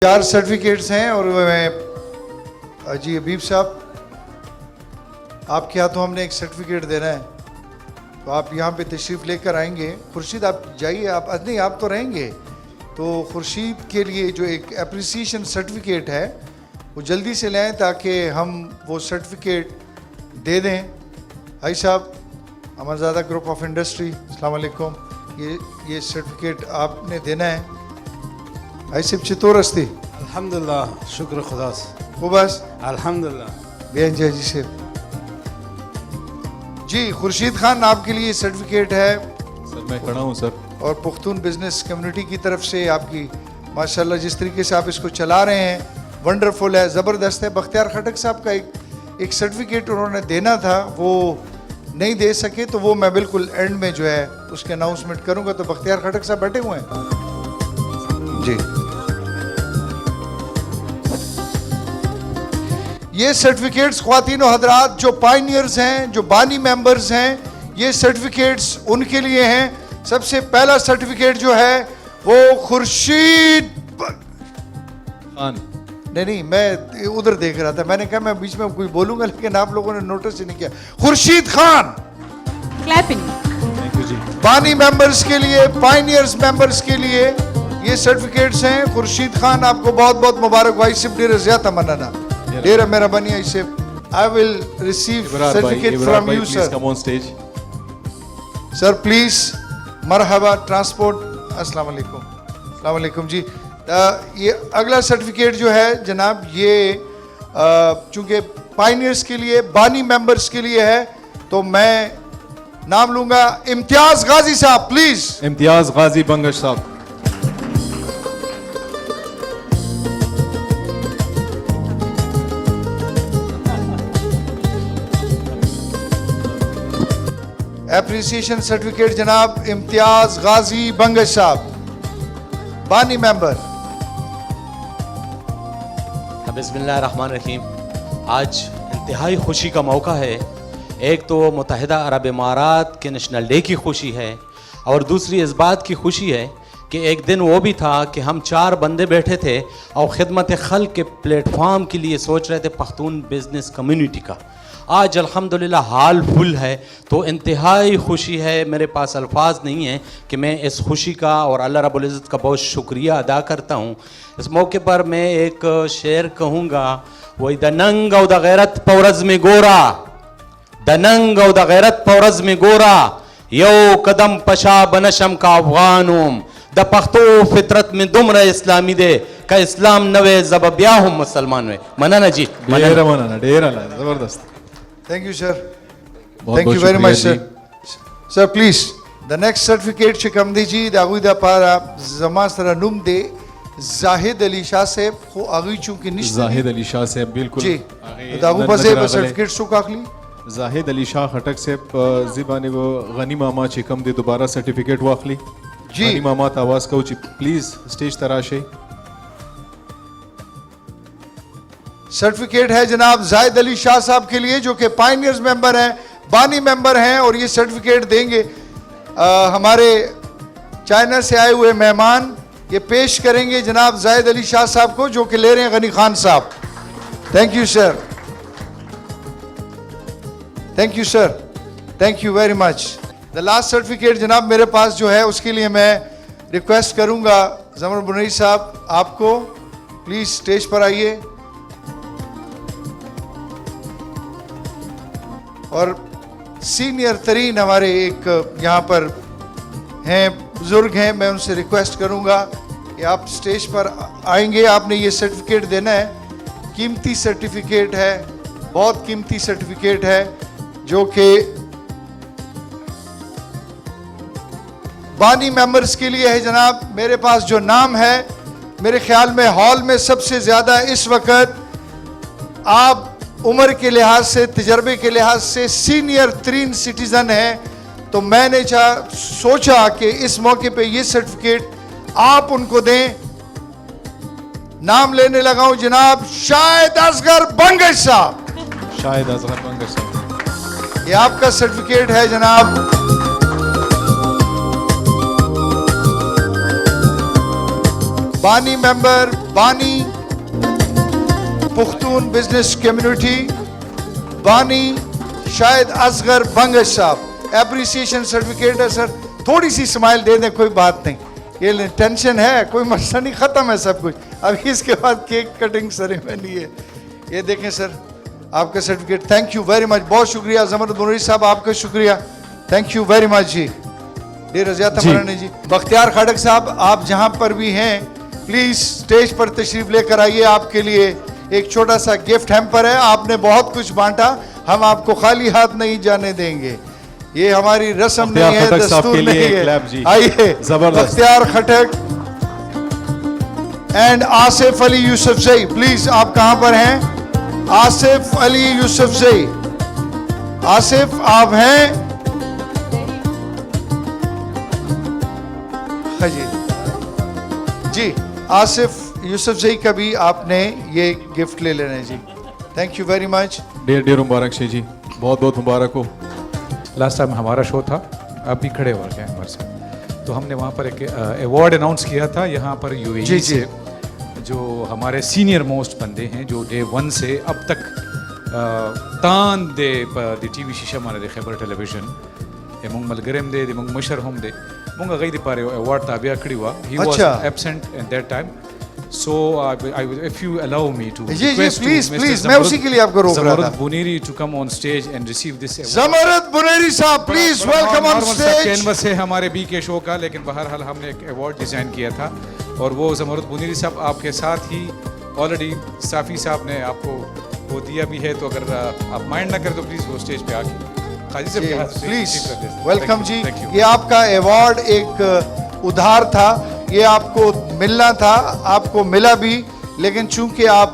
चार सर्टिफिकेट्स हैं और मैं जी हबीब साहब आपके हाथों हमने एक सर्टिफिकेट देना है, तो आप यहाँ पे तशरीफ़ लेकर आएंगे। खुर्शीद आप जाइए, आप नहीं आप तो रहेंगे, तो खुर्शीद के लिए जो एक एप्रिसिएशन सर्टिफिकेट है वो जल्दी से लें ताकि हम वो सर्टिफिकेट दे दें। भाई साहब अमरज़ादा ग्रुप ऑफ इंडस्ट्री, अस्सलाम वालेकुम, ये सर्टिफिकेट आपने देना है। भाई साहब चतुर अस्ती अल्हम्दुलिल्लाह, शुक्र खुदा वो बस अल्हम्दुलिल्लाह। बेन जी से जी खुर्शीद खान आपके लिए सर्टिफिकेट है। सर मैं खड़ा हूँ सर। और पुख्तून बिजनेस कम्युनिटी की तरफ से आपकी माशाल्लाह जिस तरीके से आप इसको चला रहे हैं वंडरफुल है, ज़बरदस्त है। बख्तियार खटक साहब का एक सर्टिफिकेट उन्होंने देना था वो नहीं दे सके, तो वो मैं बिल्कुल एंड में जो है उसके अनाउंसमेंट करूँगा। तो बख्तियार खटक साहब बैठे हुए हैं जी। ये सर्टिफिकेट्स ख्वातीन और हजरात जो पायनियर्स हैं, जो बानी मेंबर्स हैं, ये सर्टिफिकेट्स उनके लिए हैं। सबसे पहला सर्टिफिकेट जो है वो खुर्शीद खान, नहीं मैं उधर देख रहा था, मैंने कहा मैं बीच में कोई बोलूंगा लेकिन आप लोगों ने नोटिस ही नहीं किया। Khurshid Khan clapping. Thank you जी। बानी मेंबर्स के लिए, पायनियर्स मेंबर्स के लिए ये सर्टिफिकेट्स हैं। खुर्शीद खान आपको बहुत बहुत मुबारक भाई सिर्फ डेरा ज़्यादा मनाना डेरा मेरा बनिया इसे I will receive certificate from you sir. Come on stage sir please. मरहबा ट्रांसपोर्ट, अस्सलाम वालेकुम। अस्सलाम वालेकुम जी। ये अगला सर्टिफिकेट जो है जनाब ये चूंकि पायनियर्स के लिए, बानी मेंबर्स के लिए है, तो मैं नाम लूंगा इम्तियाज गाजी साहब प्लीज। इम्तियाज गाजी बंगश साहब। एप्रिसिएशन सर्टिफिकेट जनाब इम्तियाज गाजी बंगश साहब, बानी मेंबर। बिस्मिल्लाहिर्रहमानिर्रहीम। आज इंतहाई खुशी का मौका है। एक तो मुत्तहिदा अरब इमारात के नेशनल डे की खुशी है और दूसरी इस बात की खुशी है कि एक दिन वो भी था कि हम 4 बंदे बैठे थे और ख़िदमत खल्क़ के प्लेटफॉर्म के लिए सोच रहे थे पख्तून बिज़नेस कम्युनिटी का। आज अल्हम्दुलिल्लाह हाल फुल है, तो इंतहाई खुशी है। मेरे पास अल्फाज नहीं है कि मैं इस खुशी का और अल्लाह रब्बुल इज़्ज़त का बहुत शुक्रिया अदा करता हूँ। इस मौके पर मैं एक शेर कहूँगा, वही द नंग और द गैरत पौरज़ में गोरा, द नंग और द गैरत पौरज़ में गोरा, यो कदम पशा बनशम का अफगानुम, द पख्तो फितरत में दुमर इस्लामी दे का इस्लाम नवे जब ब्याह हूँ मुसलमान में। मनाना जी, डेरा मनाना, डेरा ला, जबरदस्त। Thank you, sir. बहुत Thank you बहुत very much, शुक्रिया sir. Sir, please, the next certificate शिकमदी जी दागुदा पारा जमा सरा नुम दे जाहिद अली शाह साहब को आगी चूंकि निश्चित जाहिद अली शाह साहब बिल्कुल जी आगे दागु नजर पसे आगले। सर्टिफिकेट सुक आखली जाहिद अली शाह खटक साहब जिबाने वो गनी मामा चिकम दे दोबारा सर्टिफिकेट वाखली जी। गनी मामा आवाज का प्लीज स्टेज तराशे। सर्टिफिकेट है जनाब जाहिद अली शाह साहब के लिए जो कि पायनियर्स मेंबर हैं, बानी मेंबर हैं, और ये सर्टिफिकेट देंगे हमारे चाइना से आए हुए मेहमान। ये पेश करेंगे जनाब जाहिद अली शाह साहब को, जो कि ले रहे हैं गनी खान साहब। Thank you sir, thank you sir, thank you very much. The last certificate जनाब मेरे पास जो है उसके लिए मैं रिक्वेस्ट करूंगा जमर बुनैरी साहब आपको, प्लीज स्टेज पर आइए। और सीनियर तरीन हमारे एक यहाँ पर हैं, बुजुर्ग हैं, मैं उनसे रिक्वेस्ट करूँगा कि आप स्टेज पर आएंगे। आपने ये सर्टिफिकेट देना है, कीमती सर्टिफिकेट है, बहुत कीमती सर्टिफिकेट है, जो कि बानी मेंबर्स के लिए है जनाब। मेरे पास जो नाम है, मेरे ख्याल में हॉल में सबसे ज़्यादा इस वक्त आप उम्र के लिहाज से, तजर्बे के लिहाज से सीनियर तरीन सिटीज़न हैं, तो मैंने सोचा कि इस मौके पे ये सर्टिफिकेट आप उनको दें। नाम लेने लगा हूं जनाब शाहिद असगर बंगश साहब। शाहिद असगर बंगश साहब, ये आपका सर्टिफिकेट है जनाब। बानी मेंबर, बानी पुख्तून बिजनेस कम्युनिटी, बानी शाहिद असगर बंगश साहब। एप्रिसिएशन सर्टिफिकेट है सर, थोड़ी सी स्माइल दे दें, कोई बात नहीं, ये टेंशन है, कोई मसला नहीं, ख़त्म है सब कुछ। अभी इसके बाद केक कटिंग सेरेमनी है। ये देखें सर आपका certificate, thank you very much, बहुत शुक्रिया। जमर बुनैरी साहब आपका शुक्रिया, थैंक यू वेरी मच जी। डेर रज़िया मरानी जी, बख्तियार खड़क साहब आप जहाँ पर भी हैं प्लीज़ स्टेज पर तशरीफ लेकर आइए। आपके लिए एक छोटा सा गिफ्ट हैम्पर है, आपने बहुत कुछ बांटा, हम आपको खाली हाथ नहीं जाने देंगे, ये हमारी रस्म नहीं है, दस्तूर नहीं है। आइए बख्तियार खटक एंड आसिफ अली यूसुफ जई, प्लीज आप कहां पर हैं? आसिफ अली यूसुफ जई, आसिफ आप हैं? जी आसिफ यूसुफ जई का भी आपने ये गिफ्ट ले लेना है जी। Thank you very much. ढेर ढेर मुबारक जी, बहुत बहुत मुबारक हो। लास्ट टाइम हमारा शो था, आप भी खड़े हो गए हमारे साथ, तो हमने वहाँ पर एक अवार्ड अनाउंस किया था यहाँ पर यूएई से, जो हमारे सीनियर मोस्ट बंदे हैं, जो डे 1 से अब तक तान दे टीवी शीशा मारे दे खैबर टेलीविजन एमंग मलगरम दे एमंग मशर हम दे मुंगा गई दे पारे अवार्ड ताबिया खड़ी हुआ। He was absent at that time, so if you allow me to request please मैं उसी के लिए आपको रोक रहा था, Zamarud Buneri to come on stage and receive this award. Zamarud Buneri साहब please welcome on stage। Canvas है हमारे बी के शो का, लेकिन बहरहाल हमने एक अवार्ड डिजाइन किया था और वो ज़मरुद बुनेरी साहब आपके साथ ही ऑलरेडी साफ़ी साहब ने आपको वो दिया भी है, तो अगर आप माइंड ना करें तो प्लीज़ वो स्टेज पे आके खाजी से प्लीज वेलकम जी। ये आपका अवार्ड एक उधार था, ये आपको मिलना था, आपको मिला भी, लेकिन चूंकि आप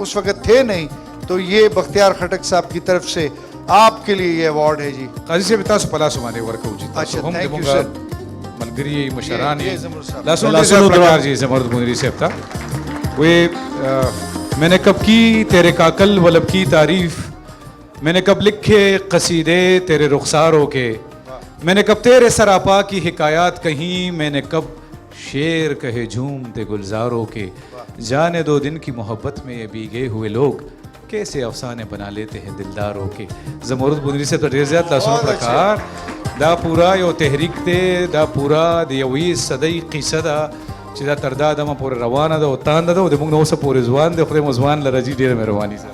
उस वक्त थे नहीं, तो ये बख्तियार खटक साहब की तरफ से आपके लिए ये अवार्ड है जी। काजी से बता सो पला सुमाने वर्क हो जी। अच्छा थैंक यू सर। मलगरी मशरानी लासुन प्रकार जी ज़मरुद बुनेरी साहब था वे मैंने कब की तेरे काकल वलब की तारीफ, मैंने कब लिखे कसीदे तेरे रुखसारों के, मैंने कब तेरे सरापा की हिकायात कहीं, मैंने कब शेर कहे झूमते गुलजारों के। जाने दो दिन की मोहब्बत में ये भीगे हुए लोग, कैसे अफसाने बना लेते हैं दिलदारों के। ज़मरूद बुंदरी से तो ढेर ज़्यादा लासुन प्रकार दा पूरा यो तहरीक ते दा पूरा दियवी सदई क़िसदा चिदा तरदा दमा पूरे रवाना दो तांदा दो दे मुंग नो सब पूरे ज़ुबान दे खुदे मुज़वान लरजी ढेर मेहरबानी sir.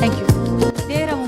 Thank you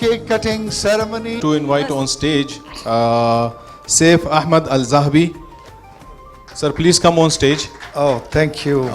cake cutting ceremony To invite on stage Saif Ahmed Al Zahabi. Sir, please come on stage. Oh, thank you.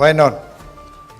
why not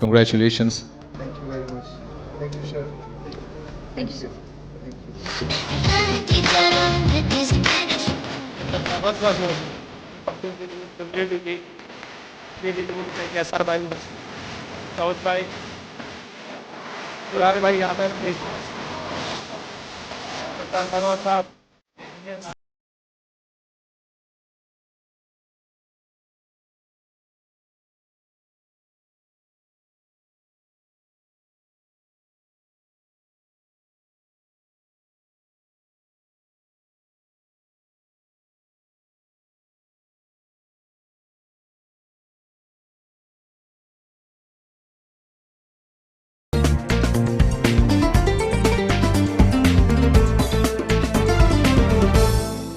Congratulations. Dawood भाई, दुलारे भाई यहाँ पर साहब